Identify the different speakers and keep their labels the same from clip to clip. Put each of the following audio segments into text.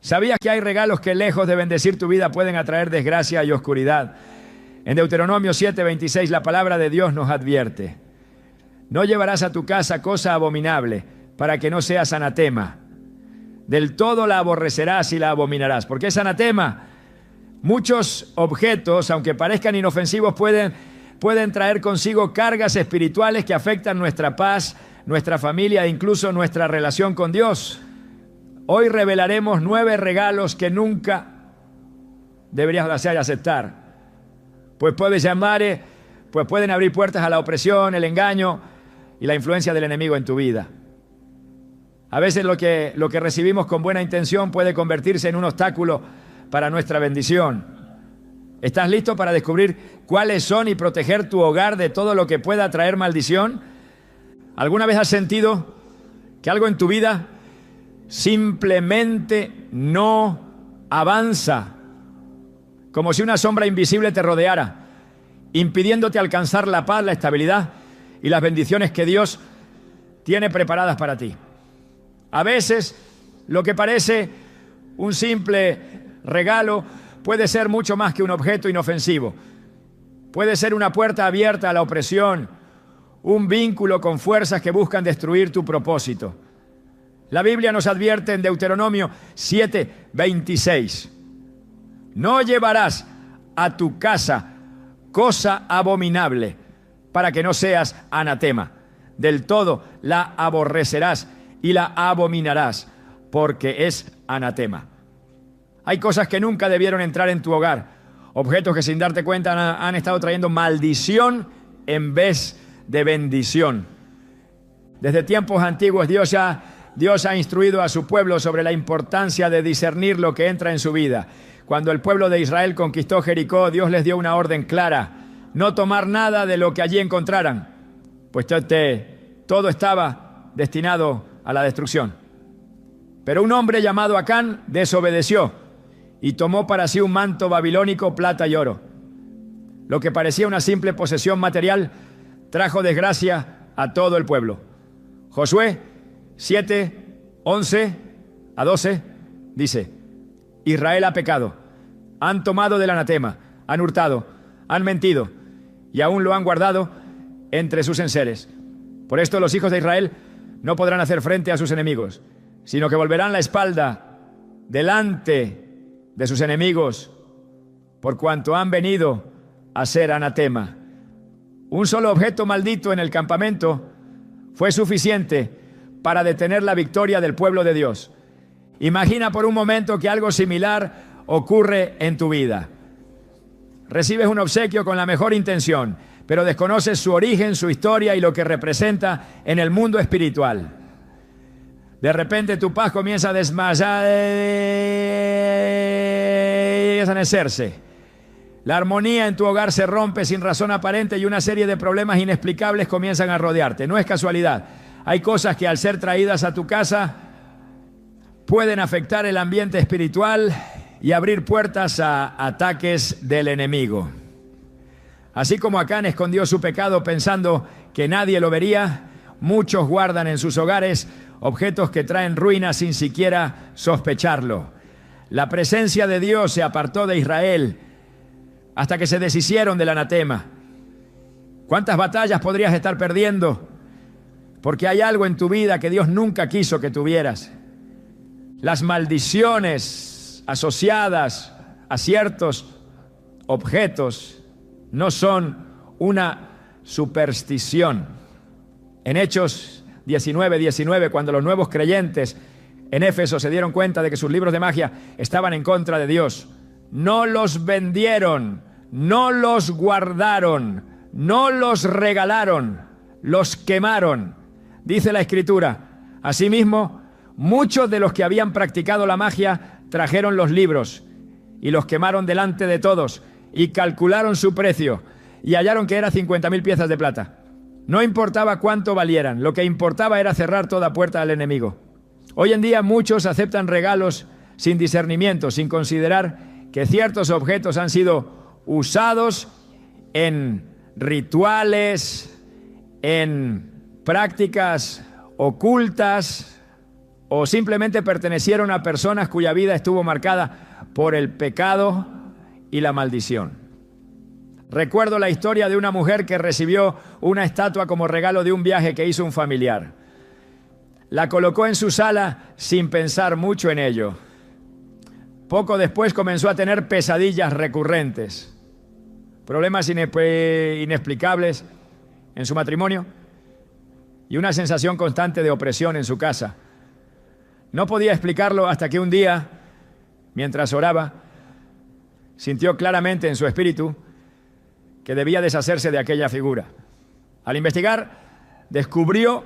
Speaker 1: ¿Sabías que hay regalos que lejos de bendecir tu vida pueden atraer desgracia y oscuridad? En Deuteronomio 7:26 la palabra de Dios nos advierte: no llevarás a tu casa cosa abominable, para que no seas anatema. Del todo la aborrecerás y la abominarás. ¿Por qué es anatema? Muchos objetos, aunque parezcan inofensivos, pueden traer consigo cargas espirituales que afectan nuestra paz, nuestra familia e incluso nuestra relación con Dios. Hoy revelaremos 9 regalos que nunca deberías hacer y aceptar. Pues pueden abrir puertas a la opresión, el engaño y la influencia del enemigo en tu vida. A veces lo que recibimos con buena intención puede convertirse en un obstáculo para nuestra bendición. ¿Estás listo para descubrir cuáles son y proteger tu hogar de todo lo que pueda traer maldición? ¿Alguna vez has sentido que algo en tu vida simplemente no avanza? Como si una sombra invisible te rodeara, impidiéndote alcanzar la paz, la estabilidad y las bendiciones que Dios tiene preparadas para ti. A veces, lo que parece un simple regalo puede ser mucho más que un objeto inofensivo. Puede ser una puerta abierta a la opresión, un vínculo con fuerzas que buscan destruir tu propósito. La Biblia nos advierte en Deuteronomio 7:26: no llevarás a tu casa cosa abominable, para que no seas anatema. Del todo la aborrecerás y la abominarás, porque es anatema. Hay cosas que nunca debieron entrar en tu hogar, objetos que sin darte cuenta han estado trayendo maldición en vez de bendición. Desde tiempos antiguos Dios ha instruido a su pueblo sobre la importancia de discernir lo que entra en su vida. Cuando el pueblo de Israel conquistó Jericó, Dios les dio una orden clara: no tomar nada de lo que allí encontraran, pues todo estaba destinado a la destrucción. Pero un hombre llamado Acán desobedeció y tomó para sí un manto babilónico, plata y oro. Lo que parecía una simple posesión material trajo desgracia a todo el pueblo. Josué 7:11-12 dice: Israel ha pecado, han tomado del anatema, han hurtado, han mentido y aún lo han guardado entre sus enseres. Por esto los hijos de Israel no podrán hacer frente a sus enemigos, sino que volverán la espalda delante de sus enemigos, por cuanto han venido a ser anatema. Un solo objeto maldito en el campamento fue suficiente para detener la victoria del pueblo de Dios. Imagina por un momento que algo similar ocurre en tu vida. Recibes un obsequio con la mejor intención, pero desconoces su origen, su historia y lo que representa en el mundo espiritual. De repente tu paz comienza a desvanecerse. La armonía en tu hogar se rompe sin razón aparente y una serie de problemas inexplicables comienzan a rodearte. No es casualidad. Hay cosas que al ser traídas a tu casa pueden afectar el ambiente espiritual y abrir puertas a ataques del enemigo. Así como Acán escondió su pecado pensando que nadie lo vería, muchos guardan en sus hogares objetos que traen ruina sin siquiera sospecharlo. La presencia de Dios se apartó de Israel hasta que se deshicieron del anatema. ¿Cuántas batallas podrías estar perdiendo porque hay algo en tu vida que Dios nunca quiso que tuvieras? Las maldiciones asociadas a ciertos objetos no son una superstición. En Hechos 19:19, cuando los nuevos creyentes en Éfeso se dieron cuenta de que sus libros de magia estaban en contra de Dios, no los vendieron, no los guardaron, no los regalaron, los quemaron. Dice la Escritura: asimismo, muchos de los que habían practicado la magia trajeron los libros y los quemaron delante de todos y calcularon su precio y hallaron que era 50,000 piezas de plata. No importaba cuánto valieran, lo que importaba era cerrar toda puerta al enemigo. Hoy en día muchos aceptan regalos sin discernimiento, sin considerar que ciertos objetos han sido usados en rituales, en prácticas ocultas o simplemente pertenecieron a personas cuya vida estuvo marcada por el pecado y la maldición. Recuerdo la historia de una mujer que recibió una estatua como regalo de un viaje que hizo un familiar. La colocó en su sala sin pensar mucho en ello. Poco después comenzó a tener pesadillas recurrentes, problemas inexplicables en su matrimonio y una sensación constante de opresión en su casa. No podía explicarlo hasta que un día, mientras oraba, sintió claramente en su espíritu que debía deshacerse de aquella figura. Al investigar, descubrió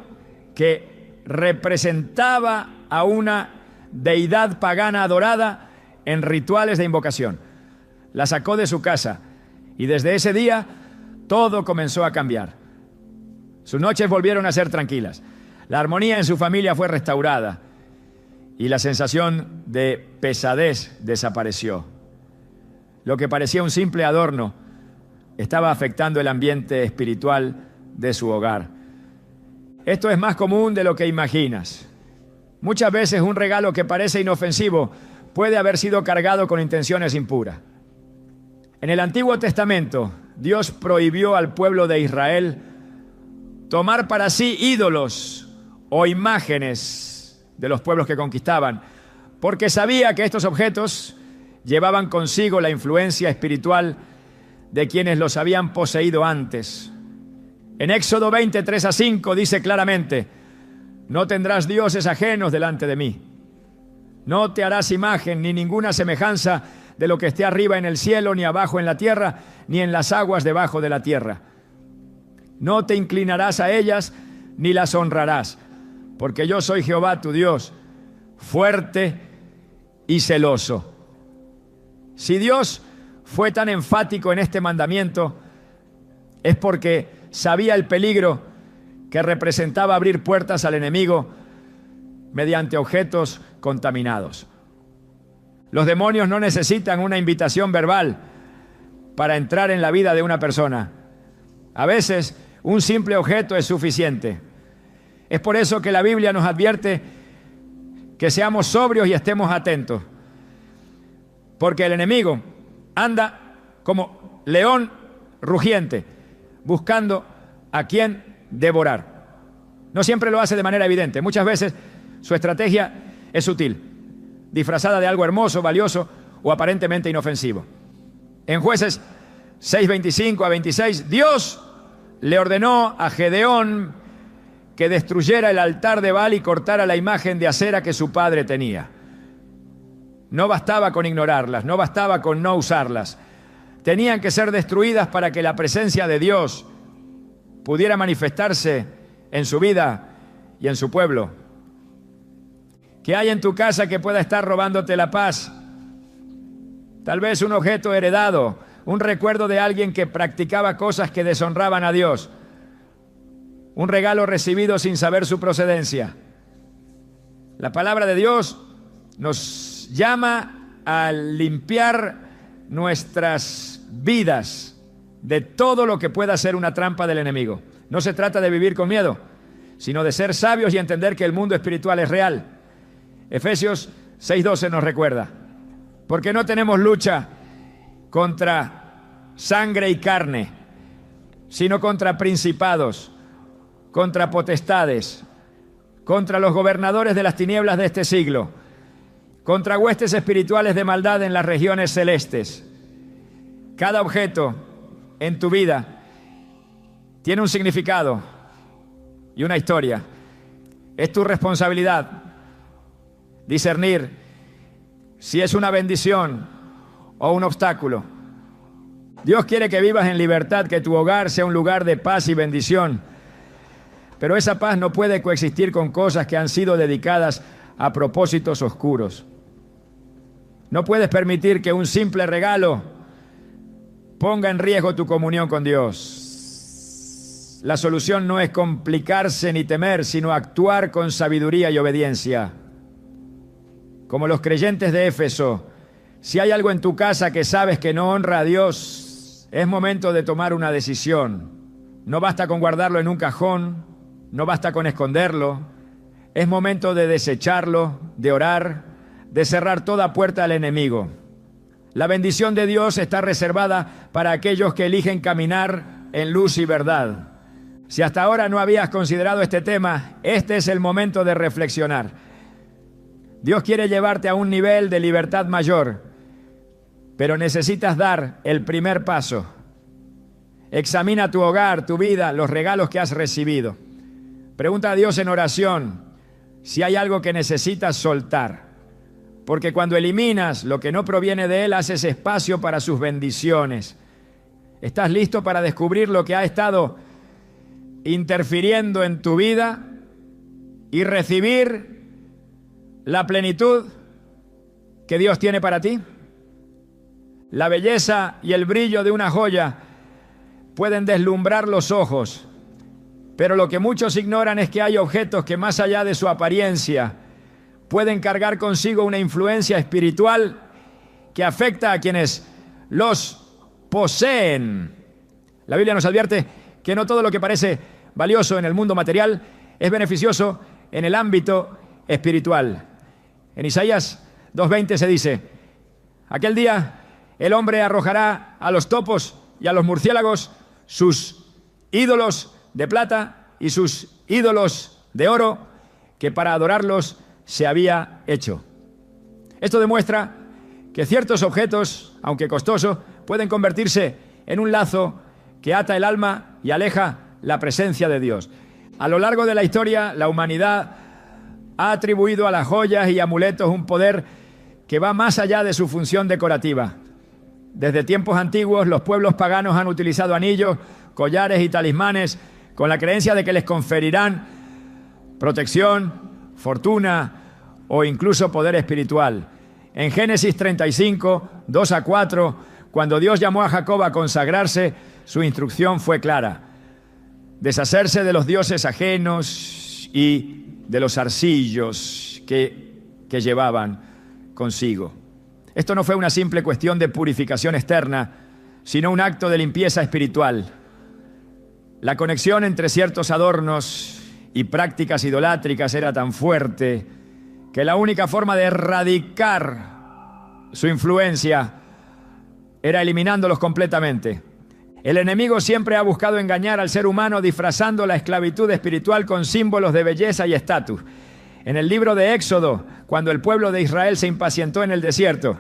Speaker 1: que representaba a una deidad pagana adorada en rituales de invocación. La sacó de su casa y desde ese día todo comenzó a cambiar. Sus noches volvieron a ser tranquilas. La armonía en su familia fue restaurada y la sensación de pesadez desapareció. Lo que parecía un simple adorno estaba afectando el ambiente espiritual de su hogar. Esto es más común de lo que imaginas. Muchas veces un regalo que parece inofensivo puede haber sido cargado con intenciones impuras. En el Antiguo Testamento, Dios prohibió al pueblo de Israel tomar para sí ídolos o imágenes de los pueblos que conquistaban, porque sabía que estos objetos llevaban consigo la influencia espiritual de quienes los habían poseído antes. En Éxodo 20, 3-5 dice claramente: no tendrás dioses ajenos delante de mí. No te harás imagen ni ninguna semejanza de lo que esté arriba en el cielo, ni abajo en la tierra, ni en las aguas debajo de la tierra. No te inclinarás a ellas, ni las honrarás, porque yo soy Jehová tu Dios, fuerte y celoso. Si Dios fue tan enfático en este mandamiento, es porque sabía el peligro que representaba abrir puertas al enemigo mediante objetos contaminados. Los demonios no necesitan una invitación verbal para entrar en la vida de una persona. A veces, un simple objeto es suficiente. Es por eso que la Biblia nos advierte que seamos sobrios y estemos atentos, porque el enemigo anda como león rugiente, buscando a quien devorar. No siempre lo hace de manera evidente. Muchas veces su estrategia es sutil, disfrazada de algo hermoso, valioso o aparentemente inofensivo. En Jueces 6:25-26, Dios le ordenó a Gedeón que destruyera el altar de Baal y cortara la imagen de acera que su padre tenía. No bastaba con ignorarlas, no bastaba con no usarlas. Tenían que ser destruidas para que la presencia de Dios pudiera manifestarse en su vida y en su pueblo. ¿Qué hay en tu casa que pueda estar robándote la paz? Tal vez un objeto heredado, un recuerdo de alguien que practicaba cosas que deshonraban a Dios, un regalo recibido sin saber su procedencia. La palabra de Dios nos llama a limpiar nuestras vidas de todo lo que pueda ser una trampa del enemigo. No se trata de vivir con miedo, sino de ser sabios y entender que el mundo espiritual es real. Efesios 6:12 nos recuerda: porque no tenemos lucha contra sangre y carne, sino contra principados, contra potestades, contra los gobernadores de las tinieblas de este siglo, contra huestes espirituales de maldad en las regiones celestes. Cada objeto en tu vida tiene un significado y una historia. Es tu responsabilidad discernir si es una bendición o un obstáculo. Dios quiere que vivas en libertad, que tu hogar sea un lugar de paz y bendición. Pero esa paz no puede coexistir con cosas que han sido dedicadas a propósitos oscuros. No puedes permitir que un simple regalo ponga en riesgo tu comunión con Dios. La solución no es complicarse ni temer, sino actuar con sabiduría y obediencia. Como los creyentes de Éfeso, si hay algo en tu casa que sabes que no honra a Dios, es momento de tomar una decisión. No basta con guardarlo en un cajón, no basta con esconderlo. Es momento de desecharlo, de orar, de cerrar toda puerta al enemigo. La bendición de Dios está reservada para aquellos que eligen caminar en luz y verdad. Si hasta ahora no habías considerado este tema, este es el momento de reflexionar. Dios quiere llevarte a un nivel de libertad mayor, pero necesitas dar el primer paso. Examina tu hogar, tu vida, los regalos que has recibido. Pregunta a Dios en oración si hay algo que necesitas soltar. Porque cuando eliminas lo que no proviene de Él, haces espacio para sus bendiciones. ¿Estás listo para descubrir lo que ha estado interfiriendo en tu vida y recibir la plenitud que Dios tiene para ti? La belleza y el brillo de una joya pueden deslumbrar los ojos, pero lo que muchos ignoran es que hay objetos que más allá de su apariencia pueden cargar consigo una influencia espiritual que afecta a quienes los poseen. La Biblia nos advierte que no todo lo que parece valioso en el mundo material es beneficioso en el ámbito espiritual. En Isaías 2:20 se dice: aquel día el hombre arrojará a los topos y a los murciélagos sus ídolos de plata y sus ídolos de oro que para adorarlos se había hecho. Esto demuestra que ciertos objetos, aunque costosos, pueden convertirse en un lazo que ata el alma y aleja la presencia de Dios. A lo largo de la historia, la humanidad ha atribuido a las joyas y amuletos un poder que va más allá de su función decorativa. Desde tiempos antiguos, los pueblos paganos han utilizado anillos, collares y talismanes con la creencia de que les conferirán protección, fortuna o incluso poder espiritual. En Génesis 35, 2-4, cuando Dios llamó a Jacob a consagrarse, su instrucción fue clara: deshacerse de los dioses ajenos y de los arcillos que llevaban consigo. Esto no fue una simple cuestión de purificación externa, sino un acto de limpieza espiritual. La conexión entre ciertos adornos y prácticas idolátricas era tan fuerte que la única forma de erradicar su influencia era eliminándolos completamente. El enemigo siempre ha buscado engañar al ser humano disfrazando la esclavitud espiritual con símbolos de belleza y estatus. En el libro de Éxodo, cuando el pueblo de Israel se impacientó en el desierto,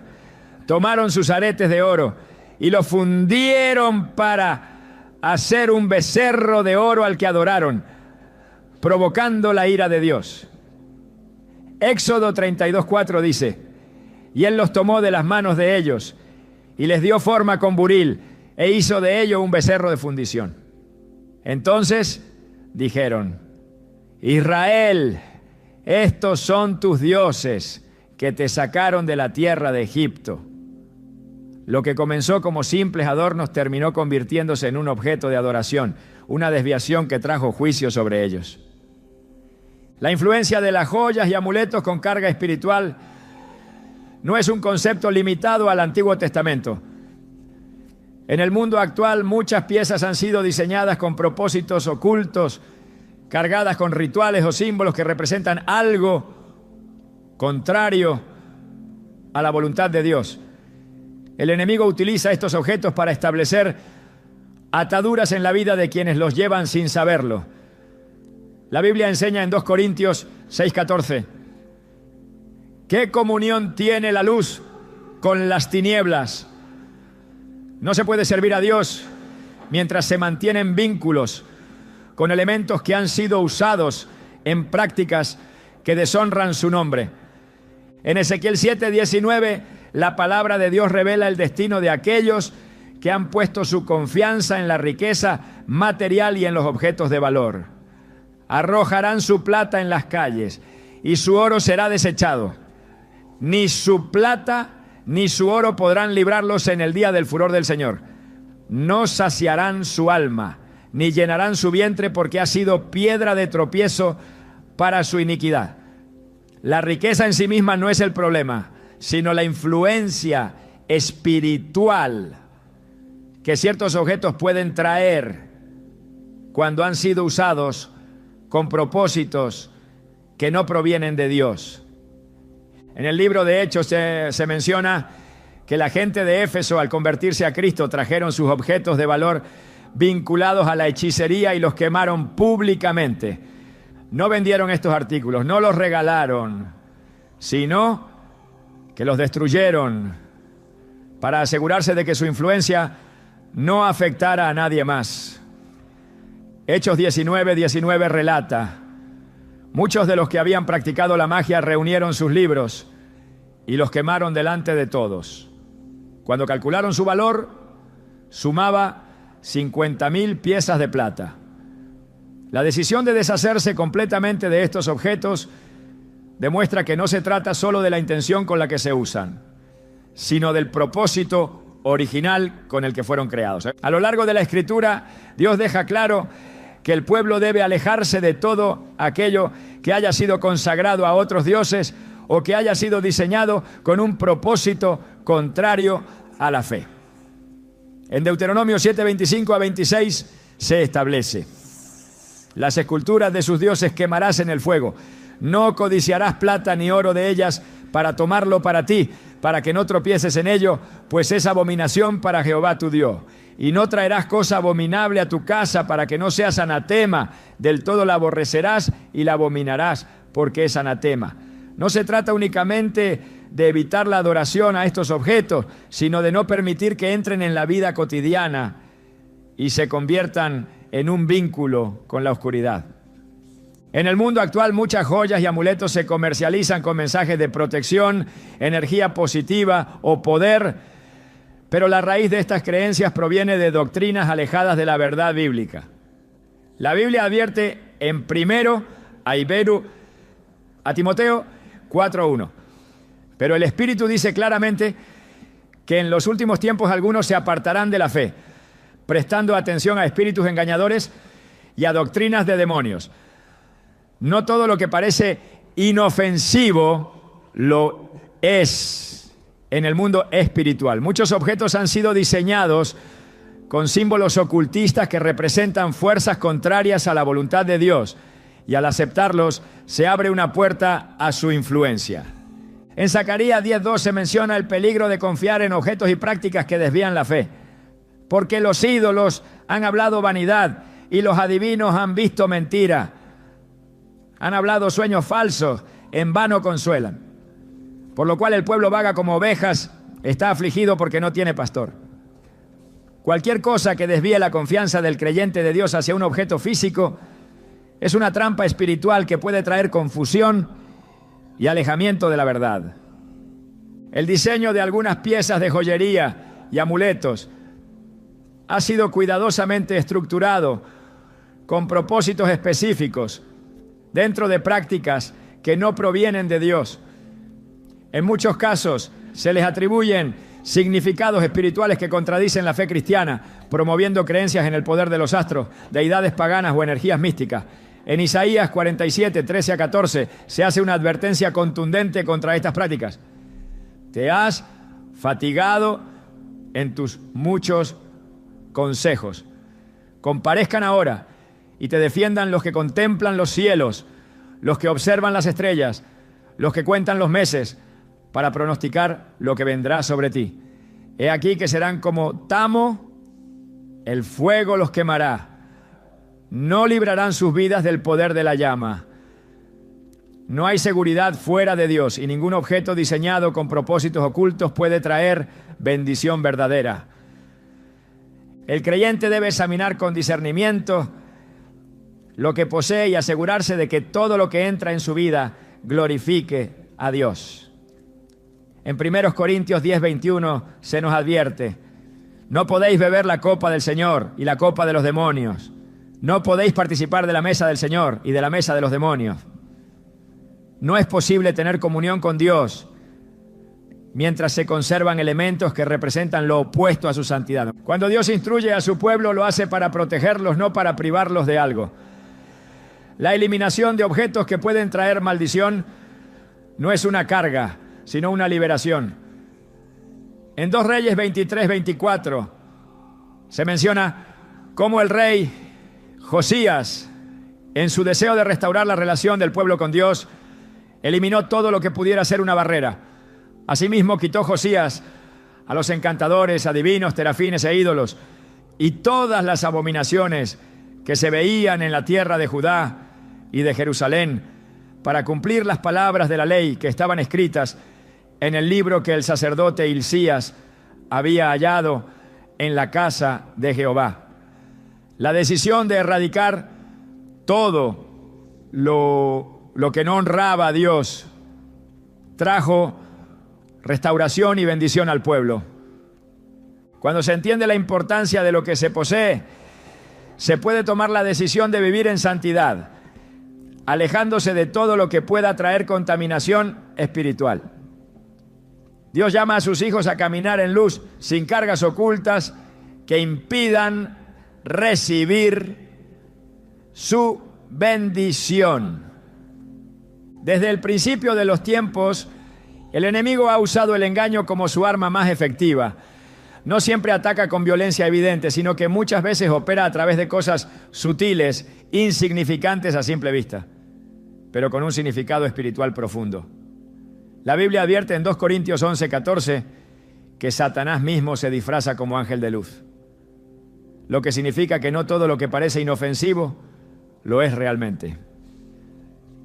Speaker 1: tomaron sus aretes de oro y los fundieron para hacer un becerro de oro al que adoraron, provocando la ira de Dios. Éxodo 32:4 dice: y él los tomó de las manos de ellos y les dio forma con buril e hizo de ello un becerro de fundición. Entonces dijeron: Israel, estos son tus dioses que te sacaron de la tierra de Egipto. Lo que comenzó como simples adornos terminó convirtiéndose en un objeto de adoración, una desviación que trajo juicio sobre ellos. La influencia de las joyas y amuletos con carga espiritual no es un concepto limitado al Antiguo Testamento. En el mundo actual, muchas piezas han sido diseñadas con propósitos ocultos, cargadas con rituales o símbolos que representan algo contrario a la voluntad de Dios. El enemigo utiliza estos objetos para establecer ataduras en la vida de quienes los llevan sin saberlo. La Biblia enseña en 2 Corintios 6:14: ¿qué comunión tiene la luz con las tinieblas? No se puede servir a Dios mientras se mantienen vínculos con elementos que han sido usados en prácticas que deshonran su nombre. En Ezequiel 7:19, la palabra de Dios revela el destino de aquellos que han puesto su confianza en la riqueza material y en los objetos de valor. Arrojarán su plata en las calles y su oro será desechado. Ni su plata ni su oro podrán librarlos en el día del furor del Señor. No saciarán su alma, ni llenarán su vientre, porque ha sido piedra de tropiezo para su iniquidad. La riqueza en sí misma no es el problema, sino la influencia espiritual que ciertos objetos pueden traer cuando han sido usados con propósitos que no provienen de Dios. En el libro de Hechos se menciona que la gente de Éfeso, al convertirse a Cristo, trajeron sus objetos de valor vinculados a la hechicería y los quemaron públicamente. No vendieron estos artículos, no los regalaron, sino que los destruyeron para asegurarse de que su influencia no afectara a nadie más. Hechos 19:19 relata: muchos de los que habían practicado la magia reunieron sus libros y los quemaron delante de todos. Cuando calcularon su valor, sumaba 50,000 piezas de plata. La decisión de deshacerse completamente de estos objetos demuestra que no se trata solo de la intención con la que se usan, sino del propósito original con el que fueron creados. A lo largo de la Escritura, Dios deja claro que el pueblo debe alejarse de todo aquello que haya sido consagrado a otros dioses o que haya sido diseñado con un propósito contrario a la fe. En Deuteronomio 7:25-26 se establece: las esculturas de sus dioses quemarás en el fuego. No codiciarás plata ni oro de ellas para tomarlo para ti, para que no tropieces en ello, pues es abominación para Jehová tu Dios. Y no traerás cosa abominable a tu casa, para que no seas anatema. Del todo la aborrecerás y la abominarás, porque es anatema. No se trata únicamente de evitar la adoración a estos objetos, sino de no permitir que entren en la vida cotidiana y se conviertan en un vínculo con la oscuridad. En el mundo actual, muchas joyas y amuletos se comercializan con mensajes de protección, energía positiva o poder, pero la raíz de estas creencias proviene de doctrinas alejadas de la verdad bíblica. La Biblia advierte en primero a Timoteo 4:1. Pero el Espíritu dice claramente que en los últimos tiempos algunos se apartarán de la fe, prestando atención a espíritus engañadores y a doctrinas de demonios. No todo lo que parece inofensivo lo es en el mundo espiritual. Muchos objetos han sido diseñados con símbolos ocultistas que representan fuerzas contrarias a la voluntad de Dios, y al aceptarlos se abre una puerta a su influencia. En Zacarías 10:2 se menciona el peligro de confiar en objetos y prácticas que desvían la fe, porque los ídolos han hablado vanidad y los adivinos han visto mentira. Han hablado sueños falsos, en vano consuelan. Por lo cual el pueblo vaga como ovejas, está afligido porque no tiene pastor. Cualquier cosa que desvíe la confianza del creyente de Dios hacia un objeto físico es una trampa espiritual que puede traer confusión y alejamiento de la verdad. El diseño de algunas piezas de joyería y amuletos ha sido cuidadosamente estructurado con propósitos específicos dentro de prácticas que no provienen de Dios. En muchos casos se les atribuyen significados espirituales que contradicen la fe cristiana, promoviendo creencias en el poder de los astros, deidades paganas o energías místicas. En Isaías 47:13-14 se hace una advertencia contundente contra estas prácticas. Te has fatigado en tus muchos consejos. Comparezcan ahora y te defiendan los que contemplan los cielos, los que observan las estrellas, los que cuentan los meses, para pronosticar lo que vendrá sobre ti. He aquí que serán como tamo, el fuego los quemará. No librarán sus vidas del poder de la llama. No hay seguridad fuera de Dios, y ningún objeto diseñado con propósitos ocultos puede traer bendición verdadera. El creyente debe examinar con discernimiento lo que posee y asegurarse de que todo lo que entra en su vida glorifique a Dios. En 1 Corintios 10:21 se nos advierte: no podéis beber la copa del Señor y la copa de los demonios. No podéis participar de la mesa del Señor y de la mesa de los demonios. No es posible tener comunión con Dios mientras se conservan elementos que representan lo opuesto a su santidad. Cuando Dios instruye a su pueblo, lo hace para protegerlos, no para privarlos de algo. La eliminación de objetos que pueden traer maldición no es una carga, sino una liberación. En 2 Reyes 23-24 se menciona cómo el rey Josías En su deseo de restaurar la relación del pueblo con Dios, eliminó todo lo que pudiera ser una barrera. Asimismo, quitó Josías a los encantadores, adivinos, terafines e ídolos y todas las abominaciones que se veían en la tierra de Judá y de Jerusalén, para cumplir las palabras de la ley que estaban escritas en el libro que el sacerdote Hilcías había hallado en la casa de Jehová. La decisión de erradicar todo lo que no honraba a Dios trajo restauración y bendición al pueblo. Cuando se entiende la importancia de lo que se posee, se puede tomar la decisión de vivir en santidad, alejándose de todo lo que pueda traer contaminación espiritual. Dios llama a sus hijos a caminar en luz, sin cargas ocultas que impidan recibir su bendición. Desde el principio de los tiempos, el enemigo ha usado el engaño como su arma más efectiva. No siempre ataca con violencia evidente, sino que muchas veces opera a través de cosas sutiles, insignificantes a simple vista, pero con un significado espiritual profundo. La Biblia advierte en 2 Corintios 11:14 que Satanás mismo se disfraza como ángel de luz, lo que significa que no todo lo que parece inofensivo lo es realmente.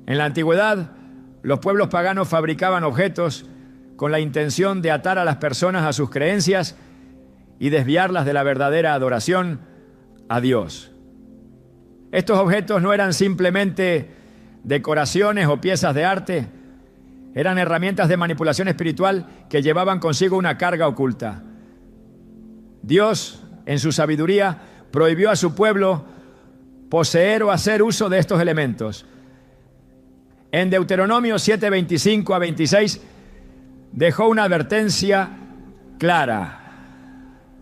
Speaker 1: En la antigüedad, los pueblos paganos fabricaban objetos con la intención de atar a las personas a sus creencias y desviarlas de la verdadera adoración a Dios. Estos objetos no eran simplemente decoraciones o piezas de arte, eran herramientas de manipulación espiritual que llevaban consigo una carga oculta. Dios, en su sabiduría, prohibió a su pueblo poseer o hacer uso de estos elementos. En Deuteronomio 7:25 a 26 dejó una advertencia clara.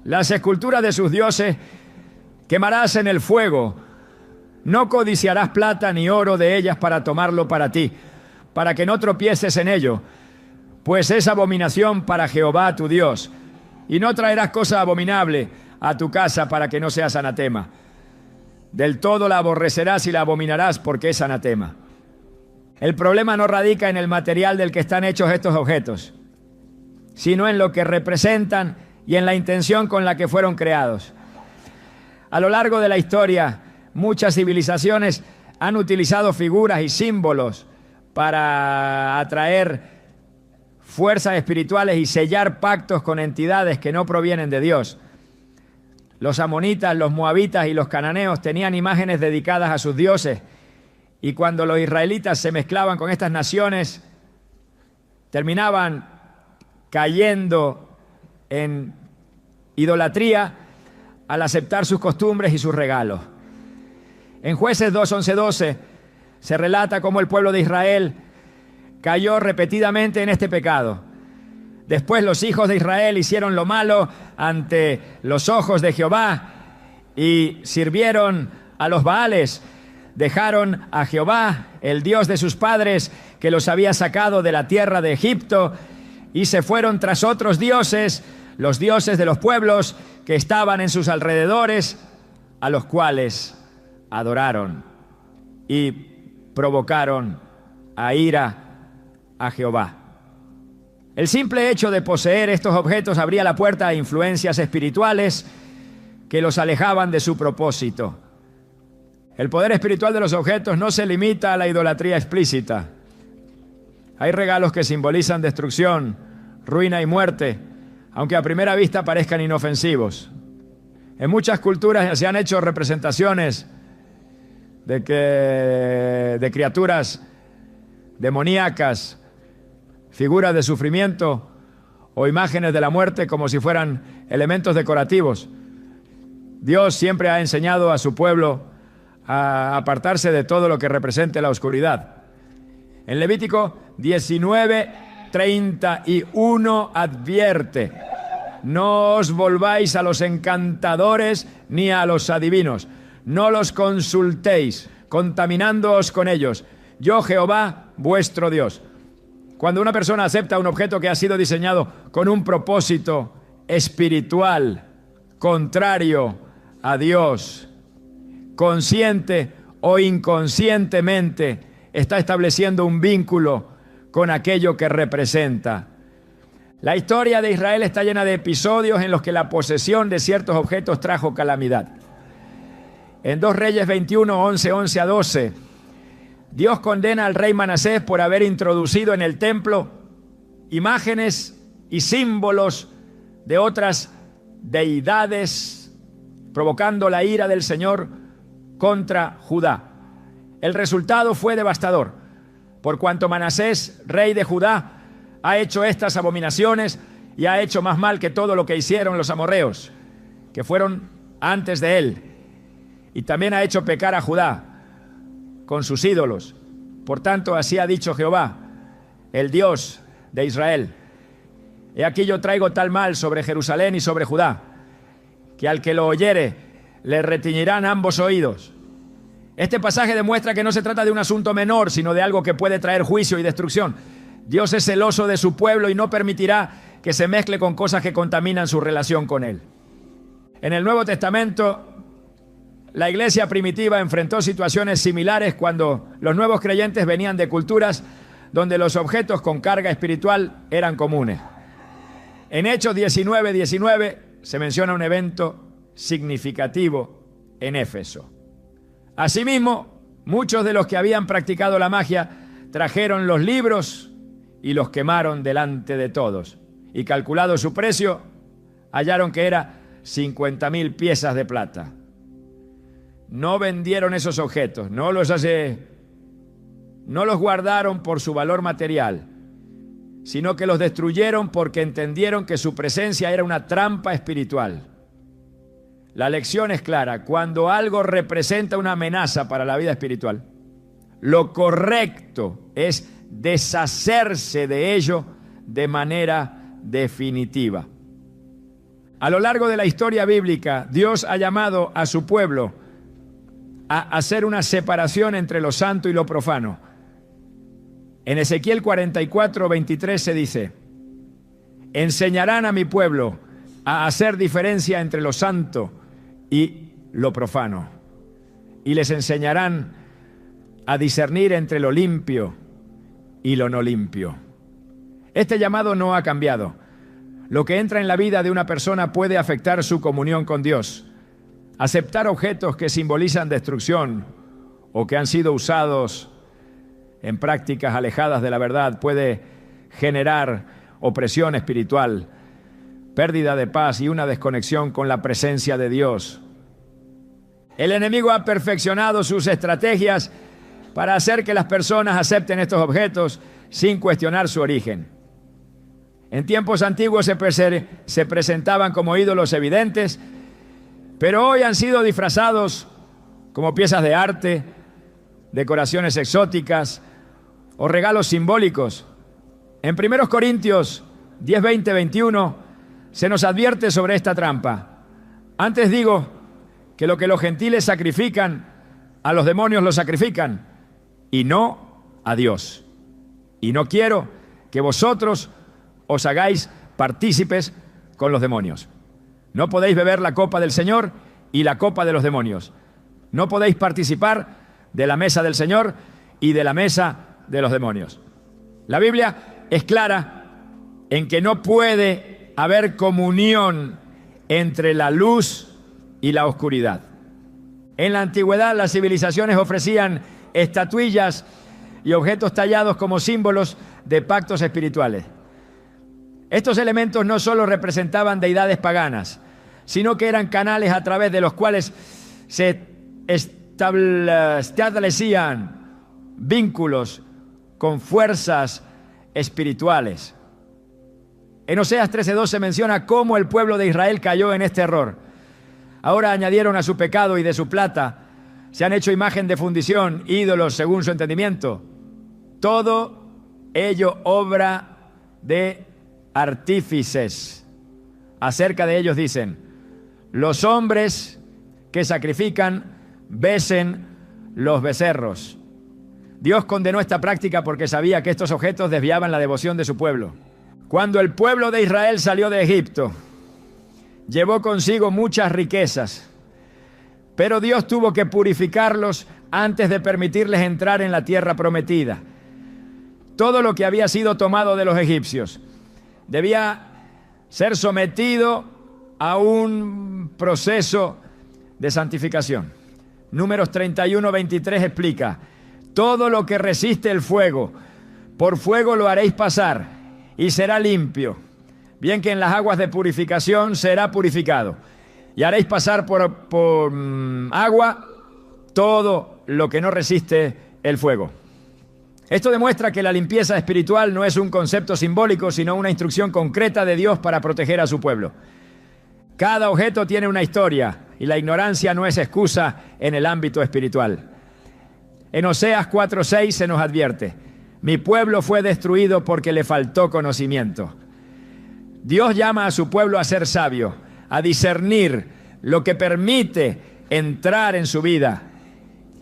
Speaker 1: Las esculturas de sus dioses quemarás en el fuego. No codiciarás plata ni oro de ellas para tomarlo para ti, para que no tropieces en ello, pues es abominación para Jehová tu Dios. Y no traerás cosa abominable a tu casa para que no seas anatema. Del todo la aborrecerás y la abominarás porque es anatema. El problema no radica en el material del que están hechos estos objetos, sino en lo que representan y en la intención con la que fueron creados. A lo largo de la historia, muchas civilizaciones han utilizado figuras y símbolos para atraer fuerzas espirituales y sellar pactos con entidades que no provienen de Dios. Los amonitas, los moabitas y los cananeos tenían imágenes dedicadas a sus dioses, y cuando los israelitas se mezclaban con estas naciones, terminaban cayendo en idolatría al aceptar sus costumbres y sus regalos. En Jueces 2:11-12 se relata cómo el pueblo de Israel cayó repetidamente en este pecado. Después los hijos de Israel hicieron lo malo ante los ojos de Jehová y sirvieron a los Baales. Dejaron a Jehová, el Dios de sus padres, que los había sacado de la tierra de Egipto, y se fueron tras otros dioses, los dioses de los pueblos que estaban en sus alrededores, a los cuales adoraron y provocaron a ira a Jehová. El simple hecho de poseer estos objetos abría la puerta a influencias espirituales que los alejaban de su propósito. El poder espiritual de los objetos no se limita a la idolatría explícita. Hay regalos que simbolizan destrucción, ruina y muerte, aunque a primera vista parezcan inofensivos. En muchas culturas se han hecho representaciones de criaturas demoníacas, figuras de sufrimiento o imágenes de la muerte como si fueran elementos decorativos. Dios siempre ha enseñado a su pueblo a apartarse de todo lo que represente la oscuridad. En Levítico 19:31 advierte: no os volváis a los encantadores ni a los adivinos, no los consultéis, contaminándoos con ellos. Yo, Jehová, vuestro Dios. Cuando una persona acepta un objeto que ha sido diseñado con un propósito espiritual contrario a Dios, consciente o inconscientemente está estableciendo un vínculo con aquello que representa. La historia de Israel está llena de episodios en los que la posesión de ciertos objetos trajo calamidad. En 2 Reyes 21, 11 a 12, Dios condena al rey Manasés por haber introducido en el templo imágenes y símbolos de otras deidades, provocando la ira del Señor contra Judá. El resultado fue devastador, por cuanto Manasés, rey de Judá, ha hecho estas abominaciones y ha hecho más mal que todo lo que hicieron los amorreos, que fueron antes de él. Y también ha hecho pecar a Judá con sus ídolos. Por tanto, así ha dicho Jehová, el Dios de Israel: he aquí yo traigo tal mal sobre Jerusalén y sobre Judá, que al que lo oyere le retiñirán ambos oídos. Este pasaje demuestra que no se trata de un asunto menor, sino de algo que puede traer juicio y destrucción. Dios es celoso de su pueblo y no permitirá que se mezcle con cosas que contaminan su relación con él. En el Nuevo Testamento, la iglesia primitiva enfrentó situaciones similares cuando los nuevos creyentes venían de culturas donde los objetos con carga espiritual eran comunes. En Hechos 19:19 se menciona un evento significativo en Éfeso. Asimismo, muchos de los que habían practicado la magia trajeron los libros y los quemaron delante de todos. Y calculado su precio, hallaron que era 50,000 piezas de plata. No vendieron esos objetos, no los guardaron por su valor material, sino que los destruyeron porque entendieron que su presencia era una trampa espiritual. La lección es clara: cuando algo representa una amenaza para la vida espiritual, lo correcto es deshacerse de ello de manera definitiva. A lo largo de la historia bíblica, Dios ha llamado a su pueblo a hacer una separación entre lo santo y lo profano. En Ezequiel 44:23 se dice: enseñarán a mi pueblo a hacer diferencia entre lo santo y lo profano, y les enseñarán a discernir entre lo limpio y lo no limpio. Este llamado no ha cambiado. Lo que entra en la vida de una persona puede afectar su comunión con Dios. Aceptar objetos que simbolizan destrucción o que han sido usados en prácticas alejadas de la verdad puede generar opresión espiritual, pérdida de paz y una desconexión con la presencia de Dios. El enemigo ha perfeccionado sus estrategias para hacer que las personas acepten estos objetos sin cuestionar su origen. En tiempos antiguos se presentaban como ídolos evidentes, pero hoy han sido disfrazados como piezas de arte, decoraciones exóticas o regalos simbólicos. En 1 Corintios 10, 20, 21 se nos advierte sobre esta trampa. Antes digo que lo que los gentiles sacrifican, a los demonios lo sacrifican, y no a Dios. Y no quiero que vosotros os hagáis partícipes con los demonios. No podéis beber la copa del Señor y la copa de los demonios. No podéis participar de la mesa del Señor y de la mesa de los demonios. La Biblia es clara en que no puede haber comunión entre la luz y la oscuridad. En la antigüedad, las civilizaciones ofrecían estatuillas y objetos tallados como símbolos de pactos espirituales. Estos elementos no solo representaban deidades paganas, sino que eran canales a través de los cuales se establecían vínculos con fuerzas espirituales. En Oseas 13:2 se menciona cómo el pueblo de Israel cayó en este error. Ahora añadieron a su pecado y de su plata se han hecho imagen de fundición, ídolos según su entendimiento. Todo ello obra de artífices. Acerca de ellos dicen: los hombres que sacrifican besen los becerros. Dios condenó esta práctica porque sabía que estos objetos desviaban la devoción de su pueblo. Cuando el pueblo de Israel salió de Egipto, llevó consigo muchas riquezas, pero Dios tuvo que purificarlos antes de permitirles entrar en la tierra prometida. Todo lo que había sido tomado de los egipcios debía ser sometido a un proceso de santificación. Números 31:23 explica: todo lo que resiste el fuego, por fuego lo haréis pasar y será limpio, bien que en las aguas de purificación será purificado. Y haréis pasar por agua todo lo que no resiste el fuego. Esto demuestra que la limpieza espiritual no es un concepto simbólico, sino una instrucción concreta de Dios para proteger a su pueblo. Cada objeto tiene una historia y la ignorancia no es excusa en el ámbito espiritual. En Oseas 4:6 se nos advierte: mi pueblo fue destruido porque le faltó conocimiento. Dios llama a su pueblo a ser sabio, a discernir lo que permite entrar en su vida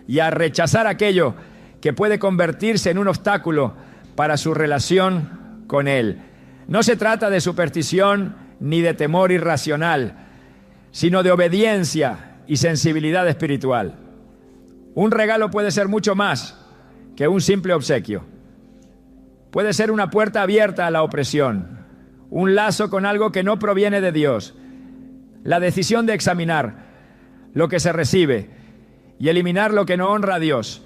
Speaker 1: y a rechazar aquello que puede convertirse en un obstáculo para su relación con Él. No se trata de superstición ni de temor irracional, sino de obediencia y sensibilidad espiritual. Un regalo puede ser mucho más que un simple obsequio. Puede ser una puerta abierta a la opresión, un lazo con algo que no proviene de Dios. La decisión de examinar lo que se recibe y eliminar lo que no honra a Dios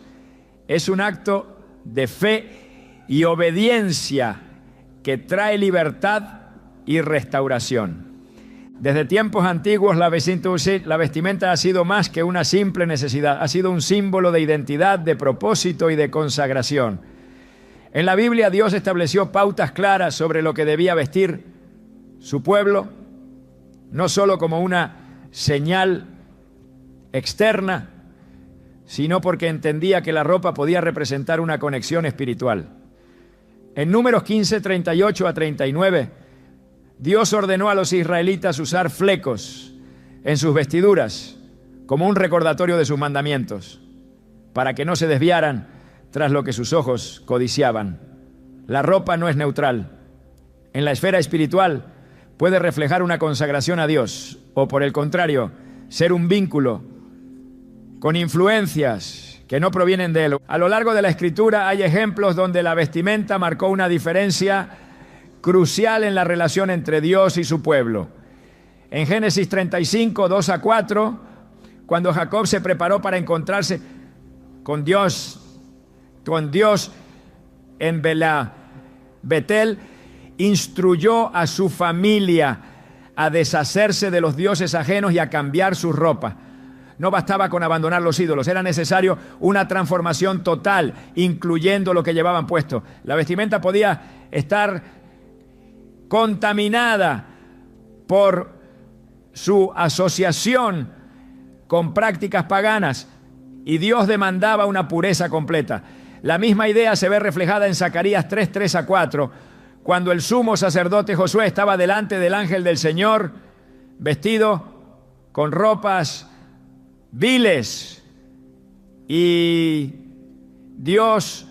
Speaker 1: es un acto de fe y obediencia que trae libertad y restauración. Desde tiempos antiguos la vestimenta ha sido más que una simple necesidad, ha sido un símbolo de identidad, de propósito y de consagración. En la Biblia Dios estableció pautas claras sobre lo que debía vestir su pueblo, no solo como una señal externa, sino porque entendía que la ropa podía representar una conexión espiritual. En Números 15:38-39, Dios ordenó a los israelitas usar flecos en sus vestiduras como un recordatorio de sus mandamientos, para que no se desviaran tras lo que sus ojos codiciaban. La ropa no es neutral. En la esfera espiritual puede reflejar una consagración a Dios, o por el contrario, ser un vínculo con influencias que no provienen de Él. A lo largo de la Escritura hay ejemplos donde la vestimenta marcó una diferencia crucial en la relación entre Dios y su pueblo. En Génesis 35, 2-4, cuando Jacob se preparó para encontrarse con Dios en Betel, instruyó a su familia a deshacerse de los dioses ajenos y a cambiar su ropa. No bastaba con abandonar los ídolos, era necesario una transformación total, incluyendo lo que llevaban puesto. La vestimenta podía estar contaminada por su asociación con prácticas paganas y Dios demandaba una pureza completa. La misma idea se ve reflejada en Zacarías 3:3-4, cuando el sumo sacerdote Josué estaba delante del ángel del Señor, vestido con ropas viles, y Dios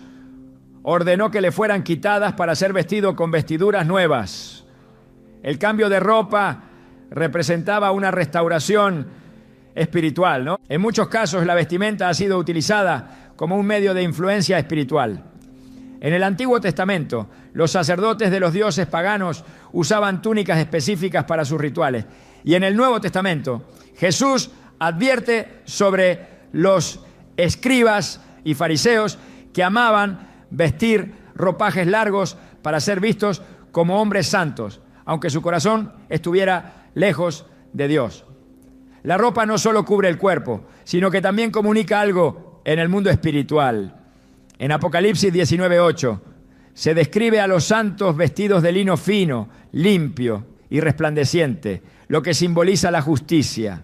Speaker 1: ordenó que le fueran quitadas para ser vestido con vestiduras nuevas. El cambio de ropa representaba una restauración espiritual, ¿no? En muchos casos la vestimenta ha sido utilizada como un medio de influencia espiritual. En el Antiguo Testamento, los sacerdotes de los dioses paganos usaban túnicas específicas para sus rituales. Y en el Nuevo Testamento, Jesús advierte sobre los escribas y fariseos que amaban vestir ropajes largos para ser vistos como hombres santos, aunque su corazón estuviera lejos de Dios. La ropa no solo cubre el cuerpo, sino que también comunica algo en el mundo espiritual. En Apocalipsis 19:8 se describe a los santos vestidos de lino fino, limpio y resplandeciente, lo que simboliza la justicia.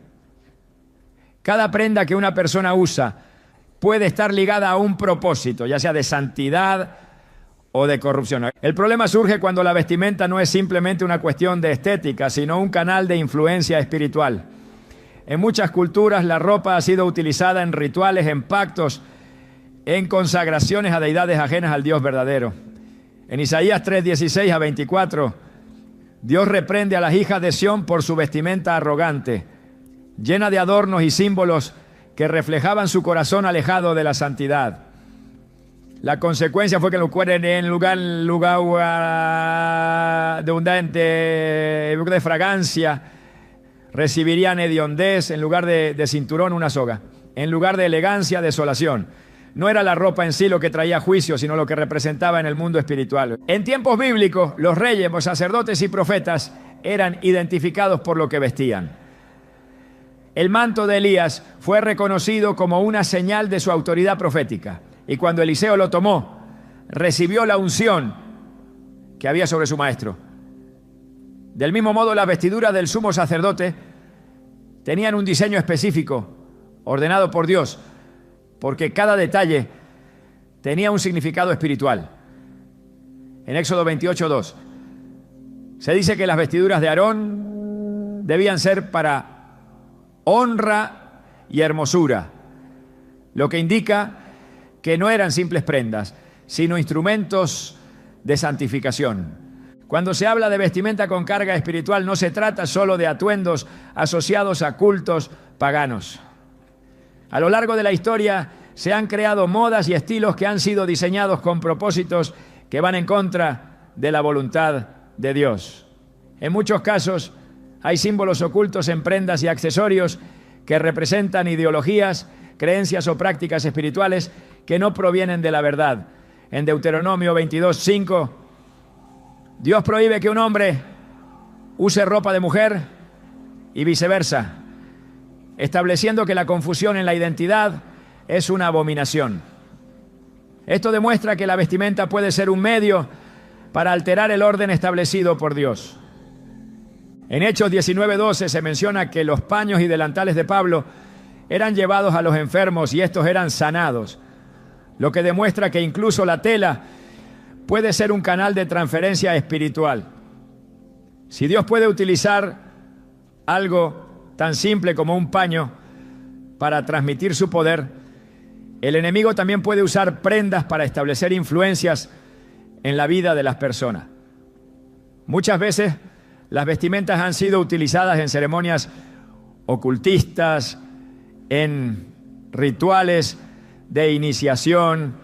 Speaker 1: Cada prenda que una persona usa puede estar ligada a un propósito, ya sea de santidad o de corrupción. El problema surge cuando la vestimenta no es simplemente una cuestión de estética, sino un canal de influencia espiritual. En muchas culturas la ropa ha sido utilizada en rituales, en pactos, en consagraciones a deidades ajenas al Dios verdadero. En Isaías 3:16-24, Dios reprende a las hijas de Sión por su vestimenta arrogante, llena de adornos y símbolos que reflejaban su corazón alejado de la santidad. La consecuencia fue que en lugar de abundante de fragancia, recibirían hediondez, en lugar de cinturón una soga, en lugar de elegancia, desolación. No era la ropa en sí lo que traía juicio, sino lo que representaba en el mundo espiritual. En tiempos bíblicos, los reyes, los sacerdotes y profetas eran identificados por lo que vestían. El manto de Elías fue reconocido como una señal de su autoridad profética. Y cuando Eliseo lo tomó, recibió la unción que había sobre su maestro. Del mismo modo, las vestiduras del sumo sacerdote tenían un diseño específico, ordenado por Dios, porque cada detalle tenía un significado espiritual. En Éxodo 28:2 se dice que las vestiduras de Aarón debían ser para honra y hermosura, lo que indica que no eran simples prendas, sino instrumentos de santificación. Cuando se habla de vestimenta con carga espiritual, no se trata solo de atuendos asociados a cultos paganos. A lo largo de la historia se han creado modas y estilos que han sido diseñados con propósitos que van en contra de la voluntad de Dios. En muchos casos hay símbolos ocultos en prendas y accesorios que representan ideologías, creencias o prácticas espirituales que no provienen de la verdad. En Deuteronomio 22:5, Dios prohíbe que un hombre use ropa de mujer y viceversa, estableciendo que la confusión en la identidad es una abominación. Esto demuestra que la vestimenta puede ser un medio para alterar el orden establecido por Dios. En Hechos 19:12 se menciona que los paños y delantales de Pablo eran llevados a los enfermos y estos eran sanados, lo que demuestra que incluso la tela puede ser un canal de transferencia espiritual. Si Dios puede utilizar algo tan simple como un paño para transmitir su poder, el enemigo también puede usar prendas para establecer influencias en la vida de las personas. Muchas veces las vestimentas han sido utilizadas en ceremonias ocultistas, en rituales de iniciación,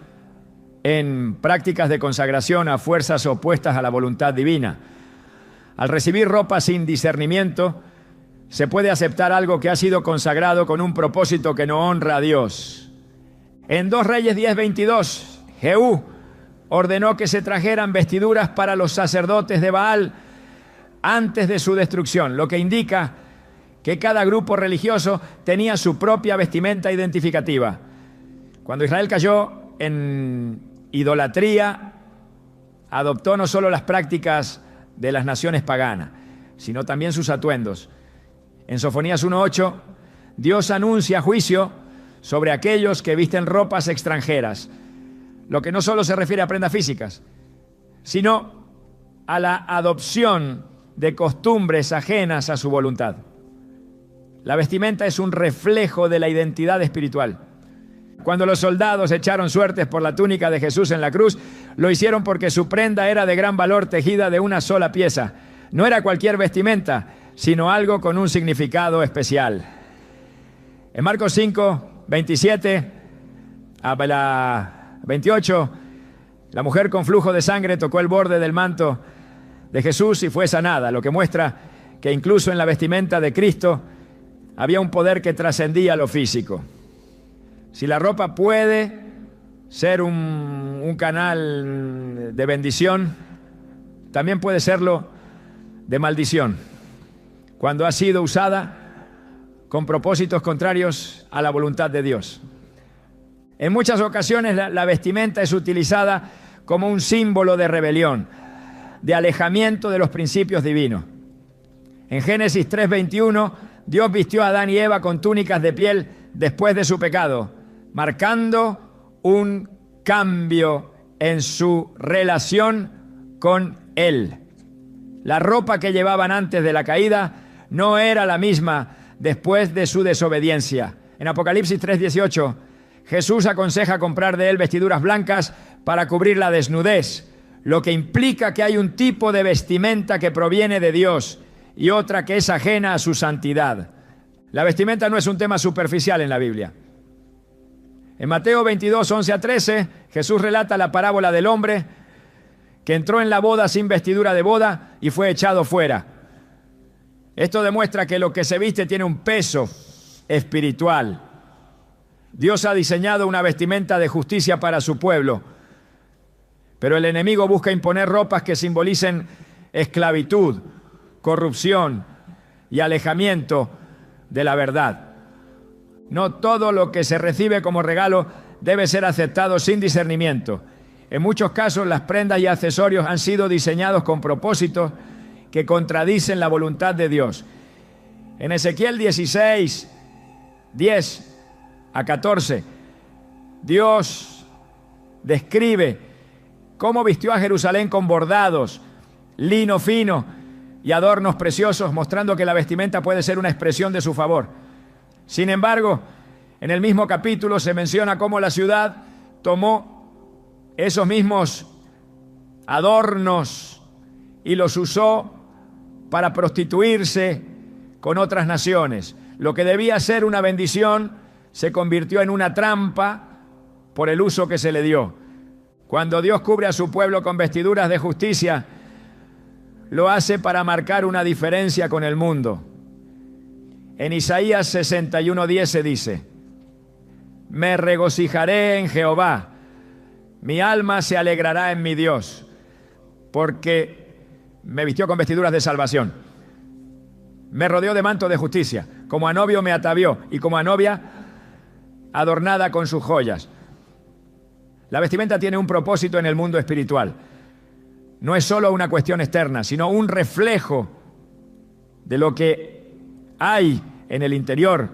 Speaker 1: en prácticas de consagración a fuerzas opuestas a la voluntad divina. Al recibir ropa sin discernimiento, se puede aceptar algo que ha sido consagrado con un propósito que no honra a Dios. En 2 Reyes 10:22, Jehú ordenó que se trajeran vestiduras para los sacerdotes de Baal antes de su destrucción, lo que indica que cada grupo religioso tenía su propia vestimenta identificativa. Cuando Israel cayó en idolatría, adoptó no solo las prácticas de las naciones paganas, sino también sus atuendos. En Sofonías 1:8, Dios anuncia juicio sobre aquellos que visten ropas extranjeras, lo que no solo se refiere a prendas físicas, sino a la adopción de costumbres ajenas a su voluntad. La vestimenta es un reflejo de la identidad espiritual. Cuando los soldados echaron suertes por la túnica de Jesús en la cruz, lo hicieron porque su prenda era de gran valor, tejida de una sola pieza. No era cualquier vestimenta, sino algo con un significado especial. En Marcos 5:27 a 28, la mujer con flujo de sangre tocó el borde del manto de Jesús y fue sanada, lo que muestra que incluso en la vestimenta de Cristo había un poder que trascendía lo físico. Si la ropa puede ser un canal de bendición, también puede serlo de maldición, cuando ha sido usada con propósitos contrarios a la voluntad de Dios. En muchas ocasiones la vestimenta es utilizada como un símbolo de rebelión, de alejamiento de los principios divinos. En Génesis 3:21, Dios vistió a Adán y Eva con túnicas de piel después de su pecado, marcando un cambio en su relación con Él. La ropa que llevaban antes de la caída no era la misma después de su desobediencia. En Apocalipsis 3:18, Jesús aconseja comprar de Él vestiduras blancas para cubrir la desnudez, lo que implica que hay un tipo de vestimenta que proviene de Dios y otra que es ajena a su santidad. La vestimenta no es un tema superficial en la Biblia. En Mateo 22, 11 a 13, Jesús relata la parábola del hombre que entró en la boda sin vestidura de boda y fue echado fuera. Esto demuestra que lo que se viste tiene un peso espiritual. Dios ha diseñado una vestimenta de justicia para su pueblo, pero el enemigo busca imponer ropas que simbolicen esclavitud, corrupción y alejamiento de la verdad. No todo lo que se recibe como regalo debe ser aceptado sin discernimiento. En muchos casos, las prendas y accesorios han sido diseñados con propósitos que contradicen la voluntad de Dios. En Ezequiel 16, 10 a 14, Dios describe cómo vistió a Jerusalén con bordados, lino fino y adornos preciosos, mostrando que la vestimenta puede ser una expresión de su favor. Sin embargo, en el mismo capítulo se menciona cómo la ciudad tomó esos mismos adornos y los usó para prostituirse con otras naciones. Lo que debía ser una bendición se convirtió en una trampa por el uso que se le dio. Cuando Dios cubre a su pueblo con vestiduras de justicia, lo hace para marcar una diferencia con el mundo. En Isaías 61:10 se dice: me regocijaré en Jehová, mi alma se alegrará en mi Dios, porque me vistió con vestiduras de salvación, me rodeó de manto de justicia, como a novio me atavió y como a novia adornada con sus joyas. La vestimenta tiene un propósito en el mundo espiritual. No es solo una cuestión externa, sino un reflejo de lo que hay en el interior,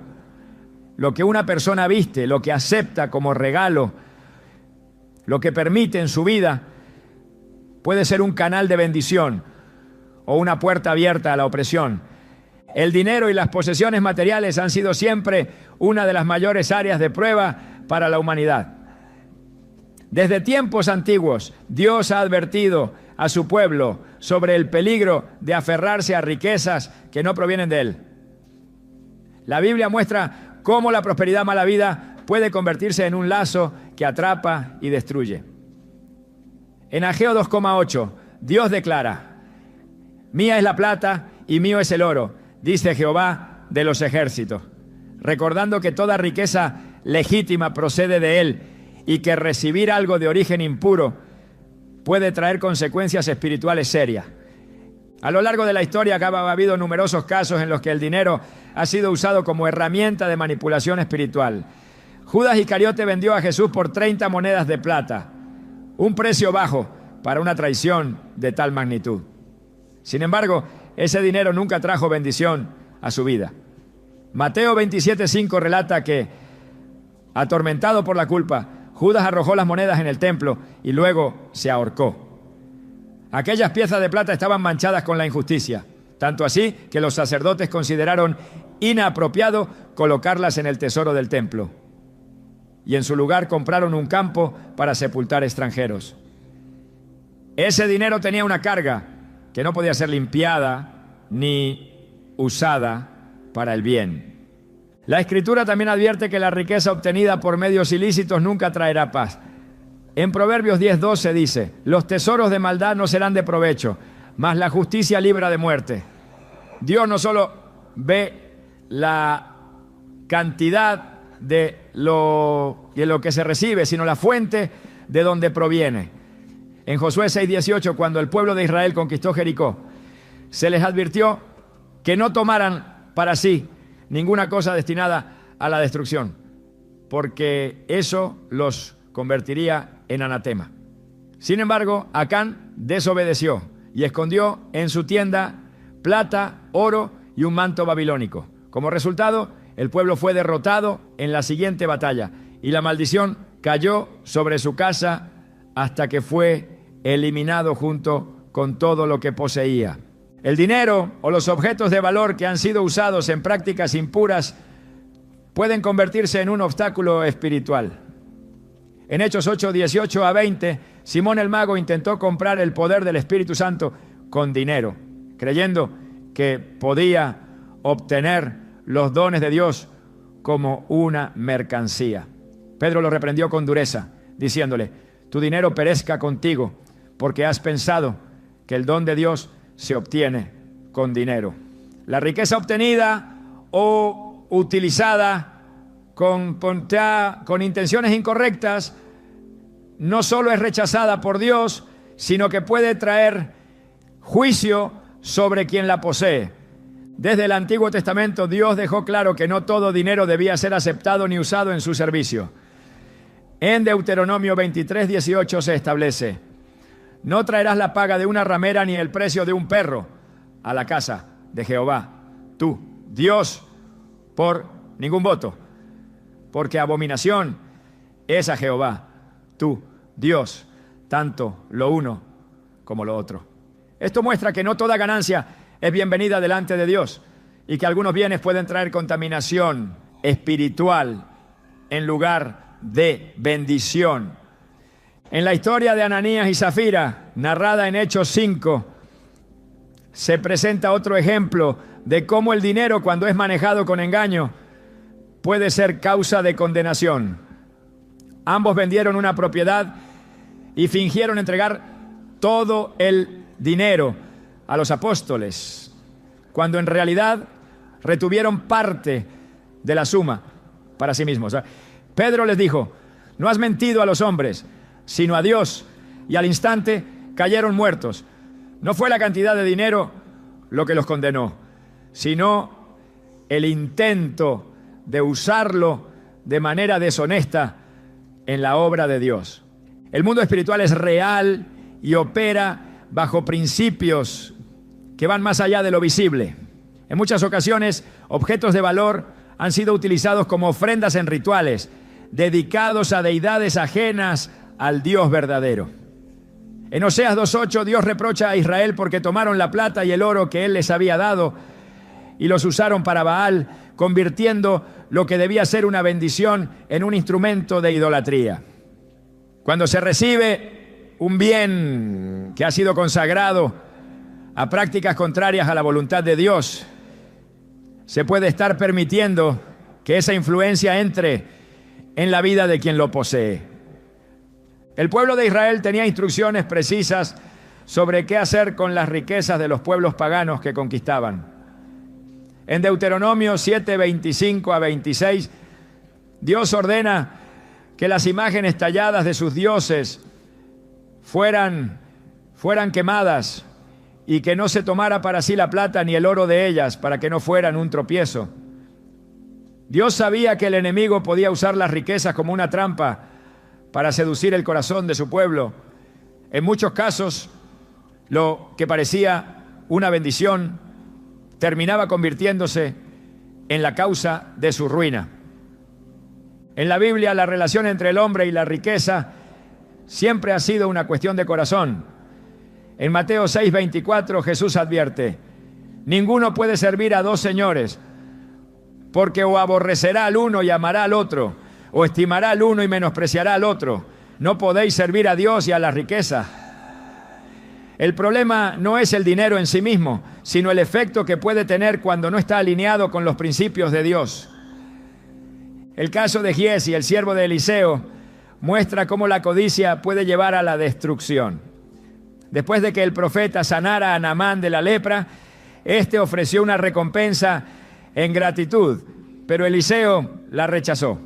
Speaker 1: lo que una persona viste, lo que acepta como regalo, lo que permite en su vida, puede ser un canal de bendición o una puerta abierta a la opresión. El dinero y las posesiones materiales han sido siempre una de las mayores áreas de prueba para la humanidad. Desde tiempos antiguos, Dios ha advertido a su pueblo sobre el peligro de aferrarse a riquezas que no provienen de Él. La Biblia muestra cómo la prosperidad mala vida puede convertirse en un lazo que atrapa y destruye. En Ageo 2,8, Dios declara: mía es la plata y mío es el oro, dice Jehová de los ejércitos, recordando que toda riqueza legítima procede de Él y que recibir algo de origen impuro puede traer consecuencias espirituales serias. A lo largo de la historia ha habido numerosos casos en los que el dinero ha sido usado como herramienta de manipulación espiritual. Judas Iscariote vendió a Jesús por 30 monedas de plata, un precio bajo para una traición de tal magnitud. Sin embargo, ese dinero nunca trajo bendición a su vida. Mateo 27:5 relata que, atormentado por la culpa, Judas arrojó las monedas en el templo y luego se ahorcó. Aquellas piezas de plata estaban manchadas con la injusticia, tanto así que los sacerdotes consideraron inapropiado colocarlas en el tesoro del templo. Y en su lugar compraron un campo para sepultar extranjeros. Ese dinero tenía una carga que no podía ser limpiada ni usada para el bien. La Escritura también advierte que la riqueza obtenida por medios ilícitos nunca traerá paz. En Proverbios 10:12 dice: los tesoros de maldad no serán de provecho, mas la justicia libra de muerte. Dios no solo ve la cantidad de lo que se recibe, sino la fuente de donde proviene. En Josué 6:18, cuando el pueblo de Israel conquistó Jericó, se les advirtió que no tomaran para sí ninguna cosa destinada a la destrucción, porque eso los convertiría en anatema. Sin embargo, Acán desobedeció y escondió en su tienda plata, oro y un manto babilónico. Como resultado, el pueblo fue derrotado en la siguiente batalla y la maldición cayó sobre su casa hasta que fue eliminado junto con todo lo que poseía. El dinero o los objetos de valor que han sido usados en prácticas impuras pueden convertirse en un obstáculo espiritual. En Hechos 8:18 a 20, Simón el mago intentó comprar el poder del Espíritu Santo con dinero, creyendo que podía obtener los dones de Dios como una mercancía. Pedro lo reprendió con dureza, diciéndole: tu dinero perezca contigo, porque has pensado que el don de Dios se obtiene con dinero. La riqueza obtenida o utilizada con intenciones incorrectas no solo es rechazada por Dios, sino que puede traer juicio sobre quien la posee. Desde el Antiguo Testamento, Dios dejó claro que no todo dinero debía ser aceptado ni usado en su servicio. En Deuteronomio 23:18 se establece: no traerás la paga de una ramera ni el precio de un perro a la casa de Jehová, tú, Dios, por ningún voto, porque abominación es a Jehová, tú, Dios, tanto lo uno como lo otro. Esto muestra que no toda ganancia es bienvenida delante de Dios y que algunos bienes pueden traer contaminación espiritual en lugar de bendición. En la historia de Ananías y Zafira, narrada en Hechos 5, se presenta otro ejemplo de cómo el dinero, cuando es manejado con engaño, puede ser causa de condenación. Ambos vendieron una propiedad y fingieron entregar todo el dinero a los apóstoles, cuando en realidad retuvieron parte de la suma para sí mismos. Pedro les dijo: no has mentido a los hombres, sino a Dios, y al instante cayeron muertos. No fue la cantidad de dinero lo que los condenó, sino el intento de usarlo de manera deshonesta en la obra de Dios. El mundo espiritual es real y opera bajo principios que van más allá de lo visible. En muchas ocasiones, objetos de valor han sido utilizados como ofrendas en rituales, dedicados a deidades ajenas al Dios verdadero. En Oseas 2:8, Dios reprocha a Israel porque tomaron la plata y el oro que Él les había dado y los usaron para Baal, convirtiendo lo que debía ser una bendición en un instrumento de idolatría. Cuando se recibe un bien que ha sido consagrado a prácticas contrarias a la voluntad de Dios, se puede estar permitiendo que esa influencia entre en la vida de quien lo posee. El pueblo de Israel tenía instrucciones precisas sobre qué hacer con las riquezas de los pueblos paganos que conquistaban. En Deuteronomio 7:25-26, Dios ordena que las imágenes talladas de sus dioses fueran quemadas y que no se tomara para sí la plata ni el oro de ellas, para que no fueran un tropiezo. Dios sabía que el enemigo podía usar las riquezas como una trampa para seducir el corazón de su pueblo. En muchos casos, lo que parecía una bendición terminaba convirtiéndose en la causa de su ruina. En la Biblia, la relación entre el hombre y la riqueza siempre ha sido una cuestión de corazón. En Mateo 6:24, Jesús advierte: ninguno puede servir a dos señores, porque o aborrecerá al uno y amará al otro, o estimará al uno y menospreciará al otro. No podéis servir a Dios y a la riqueza. El problema no es el dinero en sí mismo, sino el efecto que puede tener cuando no está alineado con los principios de Dios. El caso de Giezi, el siervo de Eliseo, muestra cómo la codicia puede llevar a la destrucción. Después de que el profeta sanara a Naamán de la lepra, este ofreció una recompensa en gratitud, pero Eliseo la rechazó.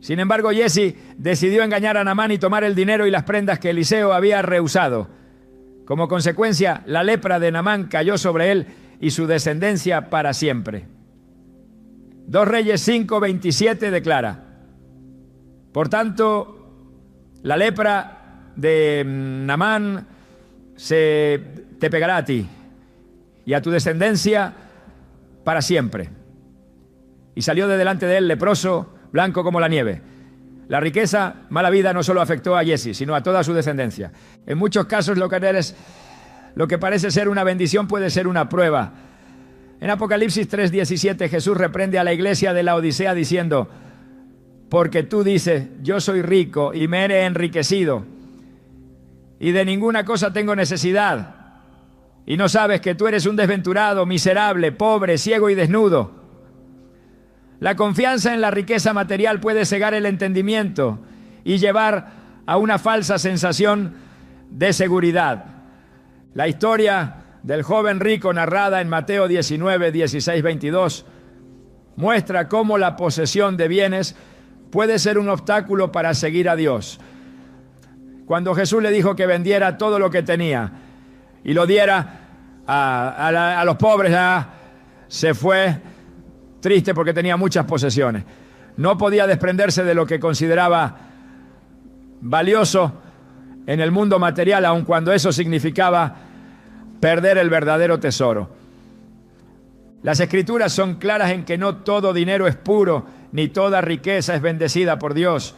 Speaker 1: Sin embargo, Giezi decidió engañar a Naamán y tomar el dinero y las prendas que Eliseo había rehusado. Como consecuencia, la lepra de Naamán cayó sobre él y su descendencia para siempre. 2 Reyes 5:27 declara: por tanto, la lepra de Naamán te pegará a ti y a tu descendencia para siempre. Y salió de delante de él leproso, blanco como la nieve. La riqueza, mala vida, no solo afectó a Giezi, sino a toda su descendencia. En muchos casos lo que parece ser una bendición puede ser una prueba. En Apocalipsis 3:17 Jesús reprende a la iglesia de la Odisea diciendo: porque tú dices, yo soy rico y me he enriquecido y de ninguna cosa tengo necesidad, y no sabes que tú eres un desventurado, miserable, pobre, ciego y desnudo. La confianza en la riqueza material puede cegar el entendimiento y llevar a una falsa sensación de seguridad. La historia del joven rico narrada en Mateo 19, 16, 22 muestra cómo la posesión de bienes puede ser un obstáculo para seguir a Dios. Cuando Jesús le dijo que vendiera todo lo que tenía y lo diera a los pobres, se fue triste porque tenía muchas posesiones. No podía desprenderse de lo que consideraba valioso en el mundo material, aun cuando eso significaba perder el verdadero tesoro. Las Escrituras son claras en que no todo dinero es puro, ni toda riqueza es bendecida por Dios.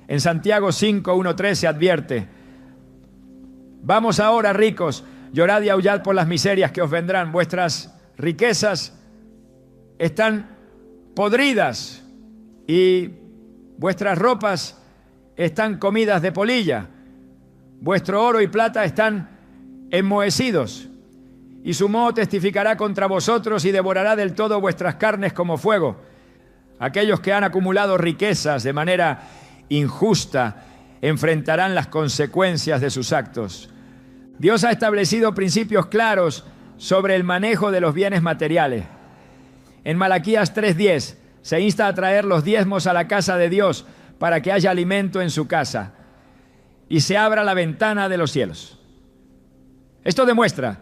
Speaker 1: En Santiago 5, 1, 3 se advierte: vamos ahora, ricos, llorad y aullad por las miserias que os vendrán. Vuestras riquezas están podridas y vuestras ropas están comidas de polilla. Vuestro oro y plata están enmohecidos, y su moho testificará contra vosotros y devorará del todo vuestras carnes como fuego. Aquellos que han acumulado riquezas de manera injusta enfrentarán las consecuencias de sus actos. Dios ha establecido principios claros sobre el manejo de los bienes materiales. En Malaquías 3:10 se insta a traer los diezmos a la casa de Dios para que haya alimento en su casa y se abra la ventana de los cielos. Esto demuestra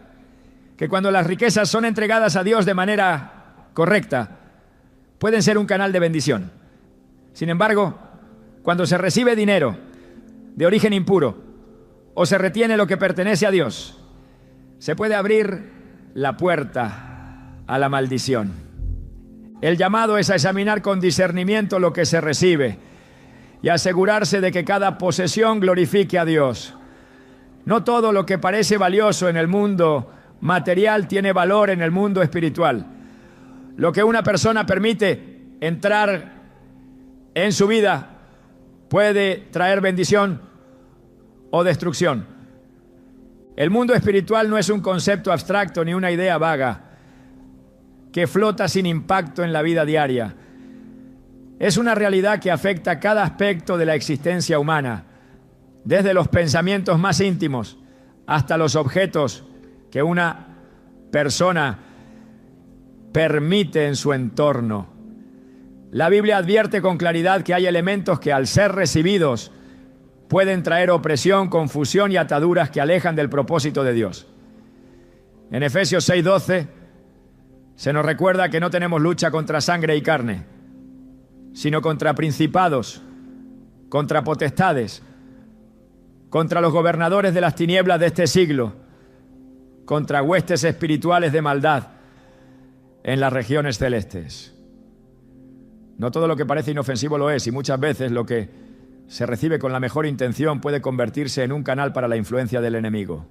Speaker 1: que cuando las riquezas son entregadas a Dios de manera correcta, pueden ser un canal de bendición. Sin embargo, cuando se recibe dinero de origen impuro o se retiene lo que pertenece a Dios, se puede abrir la puerta a la maldición. El llamado es a examinar con discernimiento lo que se recibe y asegurarse de que cada posesión glorifique a Dios. No todo lo que parece valioso en el mundo material tiene valor en el mundo espiritual. Lo que una persona permite entrar en su vida puede traer bendición o destrucción. El mundo espiritual no es un concepto abstracto ni una idea vaga que flota sin impacto en la vida diaria. Es una realidad que afecta cada aspecto de la existencia humana, desde los pensamientos más íntimos hasta los objetos que una persona permite en su entorno. La Biblia advierte con claridad que hay elementos que, al ser recibidos, pueden traer opresión, confusión y ataduras que alejan del propósito de Dios. En Efesios 6:12 se nos recuerda que no tenemos lucha contra sangre y carne, sino contra principados, contra potestades, contra los gobernadores de las tinieblas de este siglo, contra huestes espirituales de maldad en las regiones celestes. No todo lo que parece inofensivo lo es, y muchas veces lo que se recibe con la mejor intención puede convertirse en un canal para la influencia del enemigo.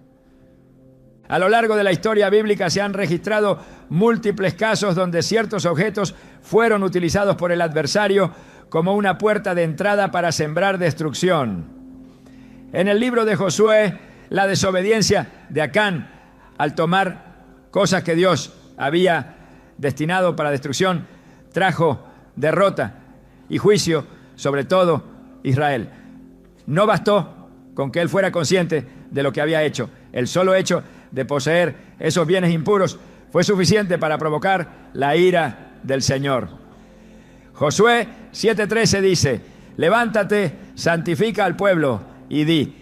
Speaker 1: A lo largo de la historia bíblica se han registrado múltiples casos donde ciertos objetos fueron utilizados por el adversario como una puerta de entrada para sembrar destrucción. En el libro de Josué, la desobediencia de Acán al tomar cosas que Dios había destinado para destrucción trajo derrota y juicio sobre todo Israel. No bastó con que él fuera consciente de lo que había hecho. El solo hecho de poseer esos bienes impuros fue suficiente para provocar la ira del Señor. Josué 7:13 dice: levántate, santifica al pueblo y di: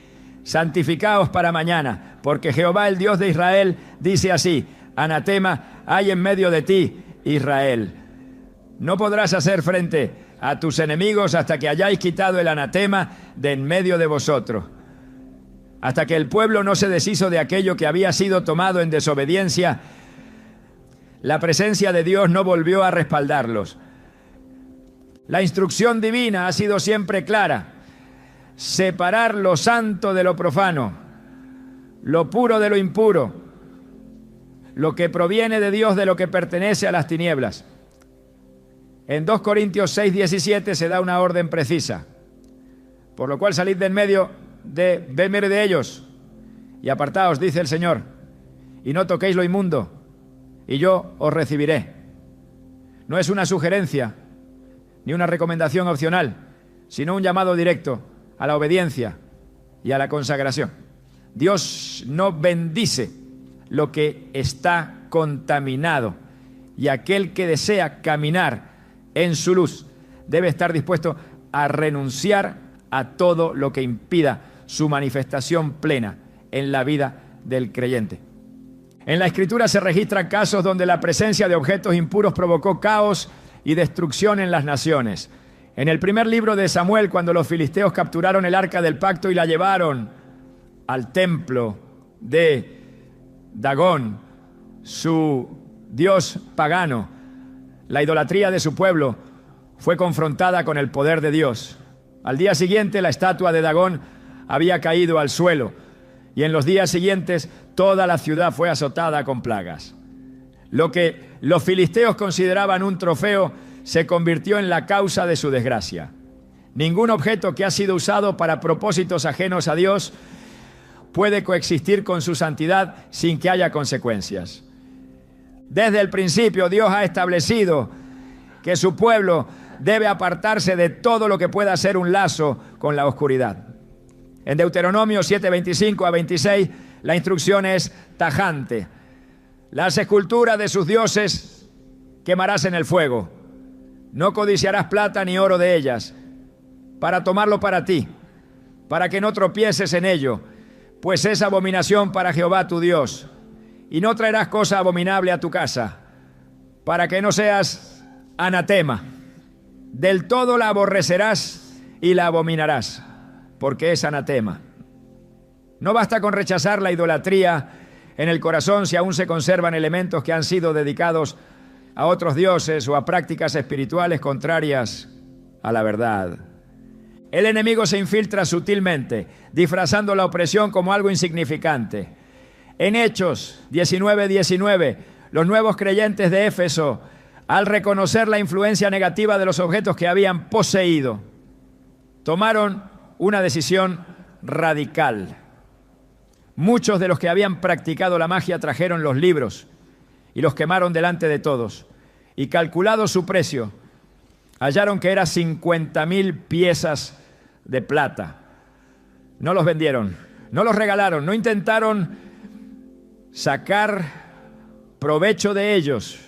Speaker 1: santificaos para mañana, porque Jehová, el Dios de Israel, dice así: anatema hay en medio de ti, Israel. No podrás hacer frente a tus enemigos hasta que hayáis quitado el anatema de en medio de vosotros. Hasta que el pueblo no se deshizo de aquello que había sido tomado en desobediencia, la presencia de Dios no volvió a respaldarlos. La instrucción divina ha sido siempre clara: separar lo santo de lo profano, lo puro de lo impuro, lo que proviene de Dios de lo que pertenece a las tinieblas. En 2 Corintios 6:17 se da una orden precisa: por lo cual salid de en medio de ellos y apartaos, dice el Señor, y no toquéis lo inmundo, y yo os recibiré. No es una sugerencia ni una recomendación opcional, sino un llamado directo a la obediencia y a la consagración. Dios no bendice lo que está contaminado, y aquel que desea caminar en su luz debe estar dispuesto a renunciar a todo lo que impida su manifestación plena en la vida del creyente. En la Escritura se registran casos donde la presencia de objetos impuros provocó caos y destrucción en las naciones. En el primer libro de Samuel, cuando los filisteos capturaron el arca del pacto y la llevaron al templo de Dagón, su dios pagano, la idolatría de su pueblo fue confrontada con el poder de Dios. Al día siguiente, la estatua de Dagón había caído al suelo, y en los días siguientes toda la ciudad fue azotada con plagas. Lo que los filisteos consideraban un trofeo se convirtió en la causa de su desgracia. Ningún objeto que ha sido usado para propósitos ajenos a Dios puede coexistir con su santidad sin que haya consecuencias. Desde el principio, Dios ha establecido que su pueblo debe apartarse de todo lo que pueda ser un lazo con la oscuridad. En Deuteronomio 7:25 a 26, la instrucción es tajante. Las esculturas de sus dioses quemarás en el fuego. No codiciarás plata ni oro de ellas, para tomarlo para ti, para que no tropieces en ello, pues es abominación para Jehová tu Dios. Y no traerás cosa abominable a tu casa, para que no seas anatema. Del todo la aborrecerás y la abominarás, porque es anatema. No basta con rechazar la idolatría en el corazón si aún se conservan elementos que han sido dedicados a otros dioses o a prácticas espirituales contrarias a la verdad. El enemigo se infiltra sutilmente, disfrazando la opresión como algo insignificante. En Hechos 19:19, los nuevos creyentes de Éfeso, al reconocer la influencia negativa de los objetos que habían poseído, tomaron una decisión radical. Muchos de los que habían practicado la magia trajeron los libros y los quemaron delante de todos. Y calculado su precio, hallaron que era 50,000 piezas de plata. No los vendieron, no los regalaron, no intentaron sacar provecho de ellos.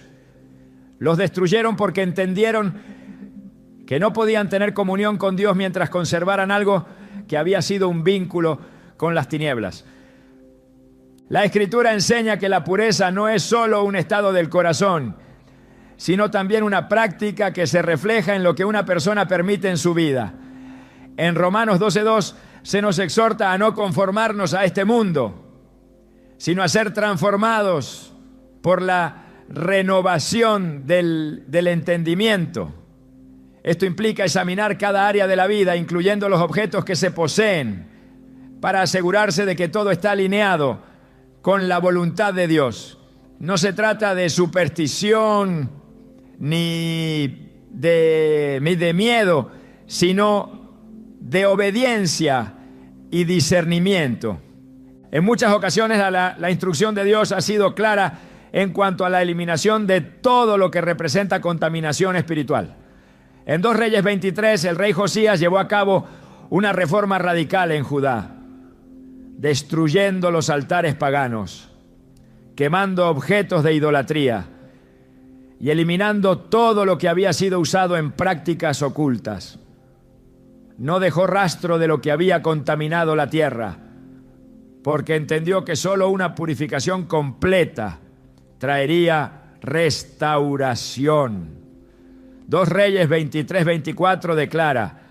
Speaker 1: Los destruyeron porque entendieron que no podían tener comunión con Dios mientras conservaran algo que había sido un vínculo con las tinieblas. La Escritura enseña que la pureza no es solo un estado del corazón, sino también una práctica que se refleja en lo que una persona permite en su vida. En Romanos 12:2 se nos exhorta a no conformarnos a este mundo, sino a ser transformados por la renovación del entendimiento. Esto implica examinar cada área de la vida, incluyendo los objetos que se poseen, para asegurarse de que todo está alineado con la voluntad de Dios. No se trata de superstición ni de miedo, sino de obediencia y discernimiento. En muchas ocasiones la instrucción de Dios ha sido clara en cuanto a la eliminación de todo lo que representa contaminación espiritual. En 2 Reyes 23, el rey Josías llevó a cabo una reforma radical en Judá, destruyendo los altares paganos, quemando objetos de idolatría y eliminando todo lo que había sido usado en prácticas ocultas. No dejó rastro de lo que había contaminado la tierra, porque entendió que solo una purificación completa traería restauración. 2 Reyes 23-24 declara: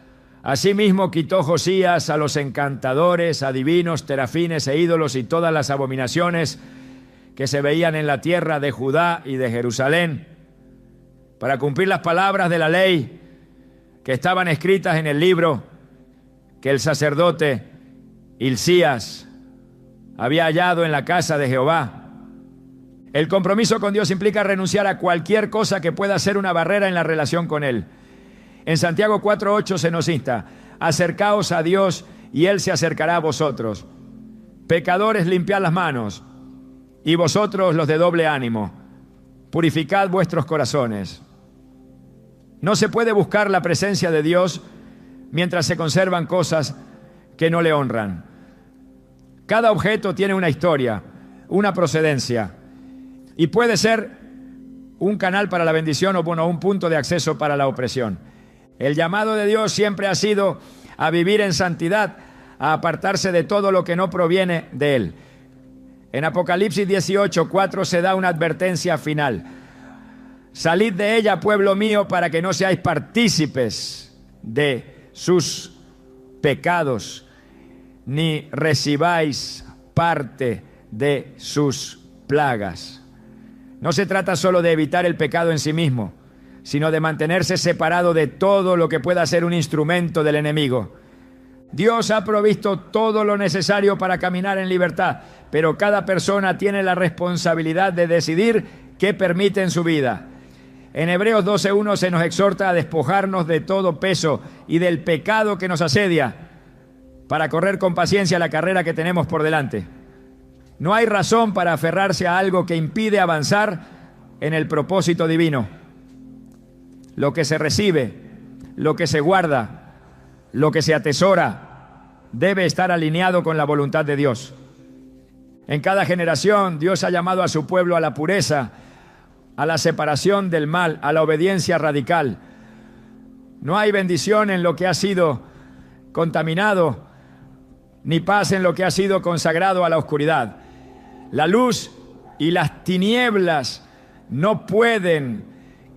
Speaker 1: asimismo quitó Josías a los encantadores, adivinos, terafines e ídolos y todas las abominaciones que se veían en la tierra de Judá y de Jerusalén, para cumplir las palabras de la ley que estaban escritas en el libro que el sacerdote Hilcías había hallado en la casa de Jehová. El compromiso con Dios implica renunciar a cualquier cosa que pueda ser una barrera en la relación con Él. En Santiago 4:8 se nos insta: acercaos a Dios y Él se acercará a vosotros. Pecadores, limpiad las manos, y vosotros los de doble ánimo, purificad vuestros corazones. No se puede buscar la presencia de Dios mientras se conservan cosas que no le honran. Cada objeto tiene una historia, una procedencia, y puede ser un canal para la bendición o un punto de acceso para la opresión. El llamado de Dios siempre ha sido a vivir en santidad, a apartarse de todo lo que no proviene de Él. En Apocalipsis 18:4 se da una advertencia final. Salid de ella, pueblo mío, para que no seáis partícipes de sus pecados, ni recibáis parte de sus plagas. No se trata solo de evitar el pecado en sí mismo, sino de mantenerse separado de todo lo que pueda ser un instrumento del enemigo. Dios ha provisto todo lo necesario para caminar en libertad, pero cada persona tiene la responsabilidad de decidir qué permite en su vida. En Hebreos 12:1 se nos exhorta a despojarnos de todo peso y del pecado que nos asedia para correr con paciencia la carrera que tenemos por delante. No hay razón para aferrarse a algo que impide avanzar en el propósito divino. Lo que se recibe, lo que se guarda, lo que se atesora, debe estar alineado con la voluntad de Dios. En cada generación, Dios ha llamado a su pueblo a la pureza, a la separación del mal, a la obediencia radical. No hay bendición en lo que ha sido contaminado, ni paz en lo que ha sido consagrado a la oscuridad. La luz y las tinieblas no pueden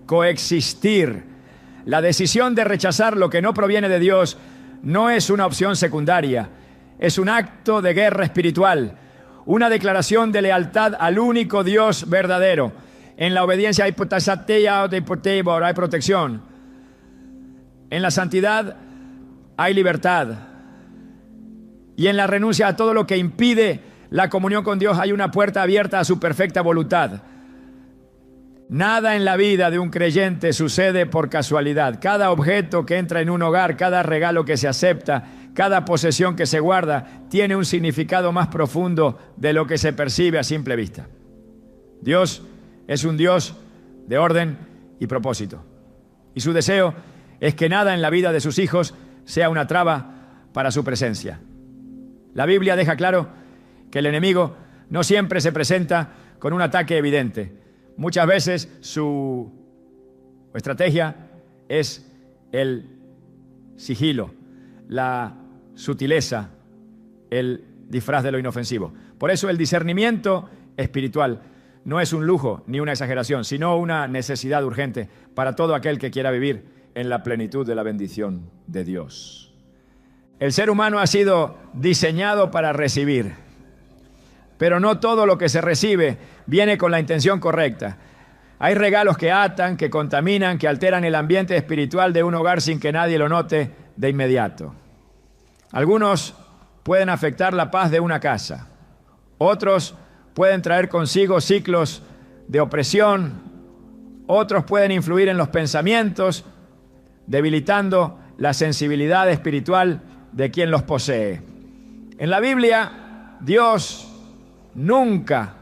Speaker 1: coexistir. La decisión de rechazar lo que no proviene de Dios no es una opción secundaria, es un acto de guerra espiritual, una declaración de lealtad al único Dios verdadero. En la obediencia hay protección. En la santidad hay libertad. Y en la renuncia a todo lo que impide la comunión con Dios hay una puerta abierta a su perfecta voluntad. Nada en la vida de un creyente sucede por casualidad. Cada objeto que entra en un hogar, cada regalo que se acepta, cada posesión que se guarda, tiene un significado más profundo de lo que se percibe a simple vista. Dios es un Dios de orden y propósito. Y su deseo es que nada en la vida de sus hijos sea una traba para su presencia. La Biblia deja claro que el enemigo no siempre se presenta con un ataque evidente. Muchas veces su estrategia es el sigilo, la sutileza, el disfraz de lo inofensivo. Por eso el discernimiento espiritual no es un lujo ni una exageración, sino una necesidad urgente para todo aquel que quiera vivir en la plenitud de la bendición de Dios. El ser humano ha sido diseñado para recibir, pero no todo lo que se recibe viene con la intención correcta. Hay regalos que atan, que contaminan, que alteran el ambiente espiritual de un hogar sin que nadie lo note de inmediato. Algunos pueden afectar la paz de una casa, otros pueden traer consigo ciclos de opresión, otros pueden influir en los pensamientos, debilitando la sensibilidad espiritual de quien los posee. En la Biblia, Dios nunca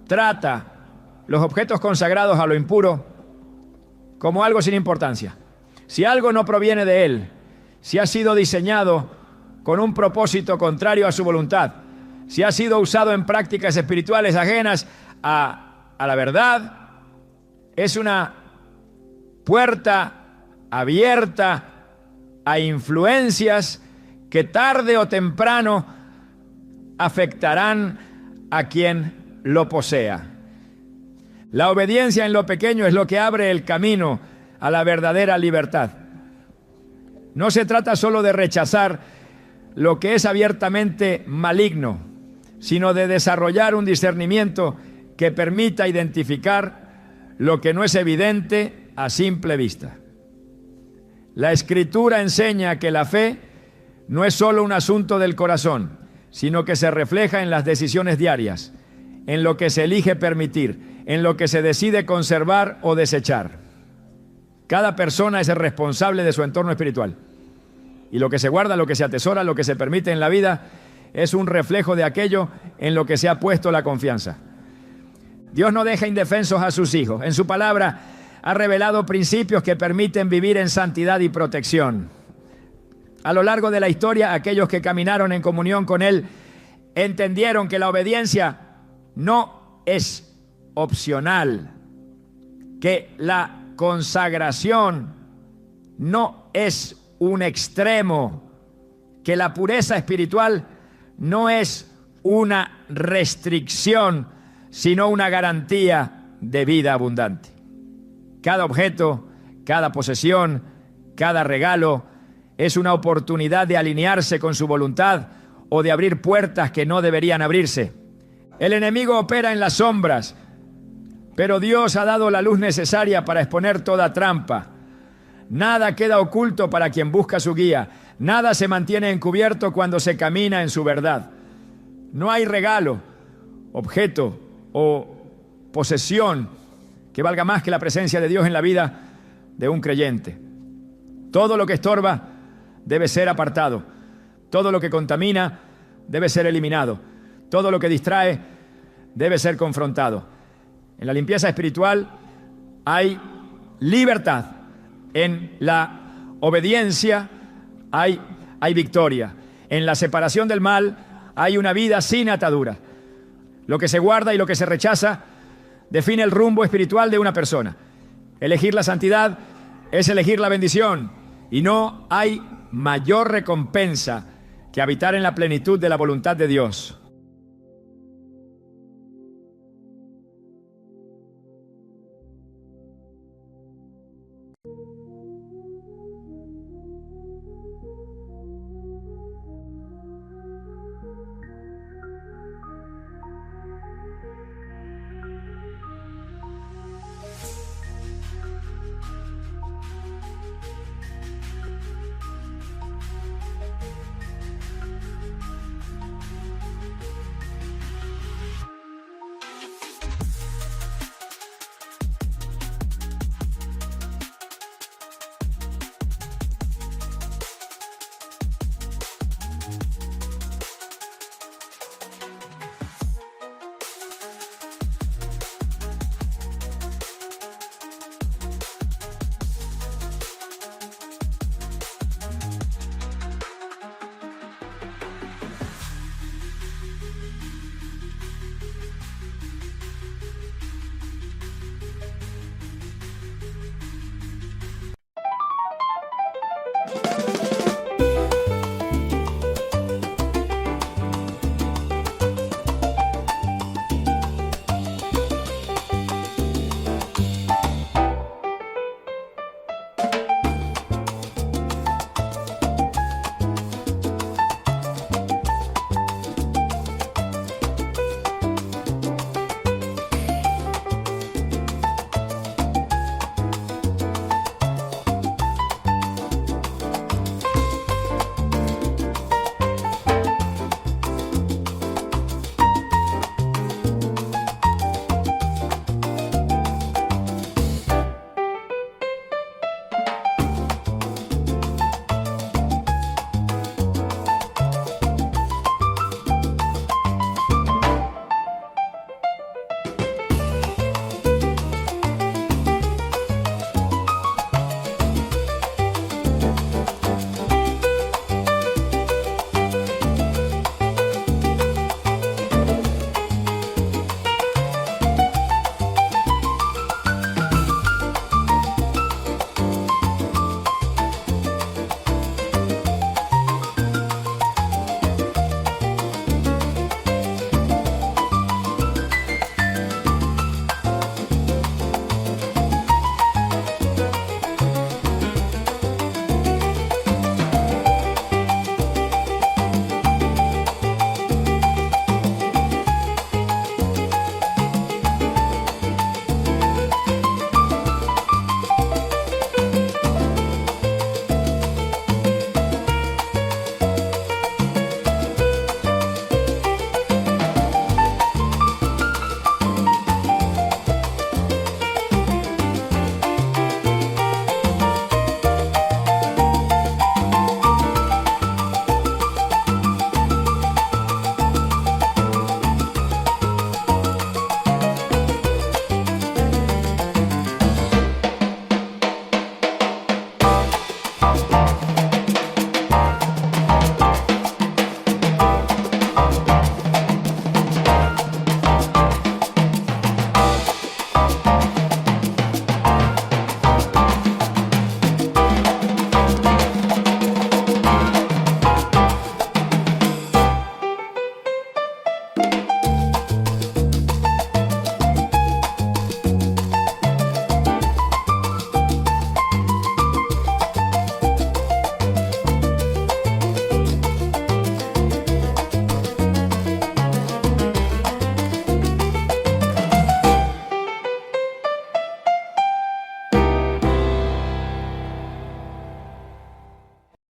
Speaker 1: trata los objetos consagrados a lo impuro como algo sin importancia. Si algo no proviene de Él, si ha sido diseñado con un propósito contrario a su voluntad, si ha sido usado en prácticas espirituales ajenas a la verdad, es una puerta abierta a influencias que tarde o temprano afectarán a quien lo posea. La obediencia en lo pequeño es lo que abre el camino a la verdadera libertad. No se trata solo de rechazar lo que es abiertamente maligno, sino de desarrollar un discernimiento que permita identificar lo que no es evidente a simple vista. La Escritura enseña que la fe no es solo un asunto del corazón, sino que se refleja en las decisiones diarias, en lo que se elige permitir, en lo que se decide conservar o desechar. Cada persona es el responsable de su entorno espiritual. Y lo que se guarda, lo que se atesora, lo que se permite en la vida, es un reflejo de aquello en lo que se ha puesto la confianza. Dios no deja indefensos a sus hijos. En su palabra ha revelado principios que permiten vivir en santidad y protección. A lo largo de la historia, aquellos que caminaron en comunión con Él entendieron que la obediencia no es opcional, que la consagración no es un extremo, que la pureza espiritual no es una restricción, sino una garantía de vida abundante. Cada objeto, cada posesión, cada regalo es una oportunidad de alinearse con su voluntad o de abrir puertas que no deberían abrirse. El enemigo opera en las sombras, pero Dios ha dado la luz necesaria para exponer toda trampa. Nada queda oculto para quien busca su guía. Nada se mantiene encubierto cuando se camina en su verdad. No hay regalo, objeto o posesión que valga más que la presencia de Dios en la vida de un creyente. Todo lo que estorba debe ser apartado. Todo lo que contamina debe ser eliminado. Todo lo que distrae debe ser confrontado. En la limpieza espiritual hay libertad. En la obediencia hay victoria. En la separación del mal hay una vida sin atadura. Lo que se guarda y lo que se rechaza define el rumbo espiritual de una persona. Elegir la santidad es elegir la bendición, y no hay mayor recompensa que habitar en la plenitud de la voluntad de Dios.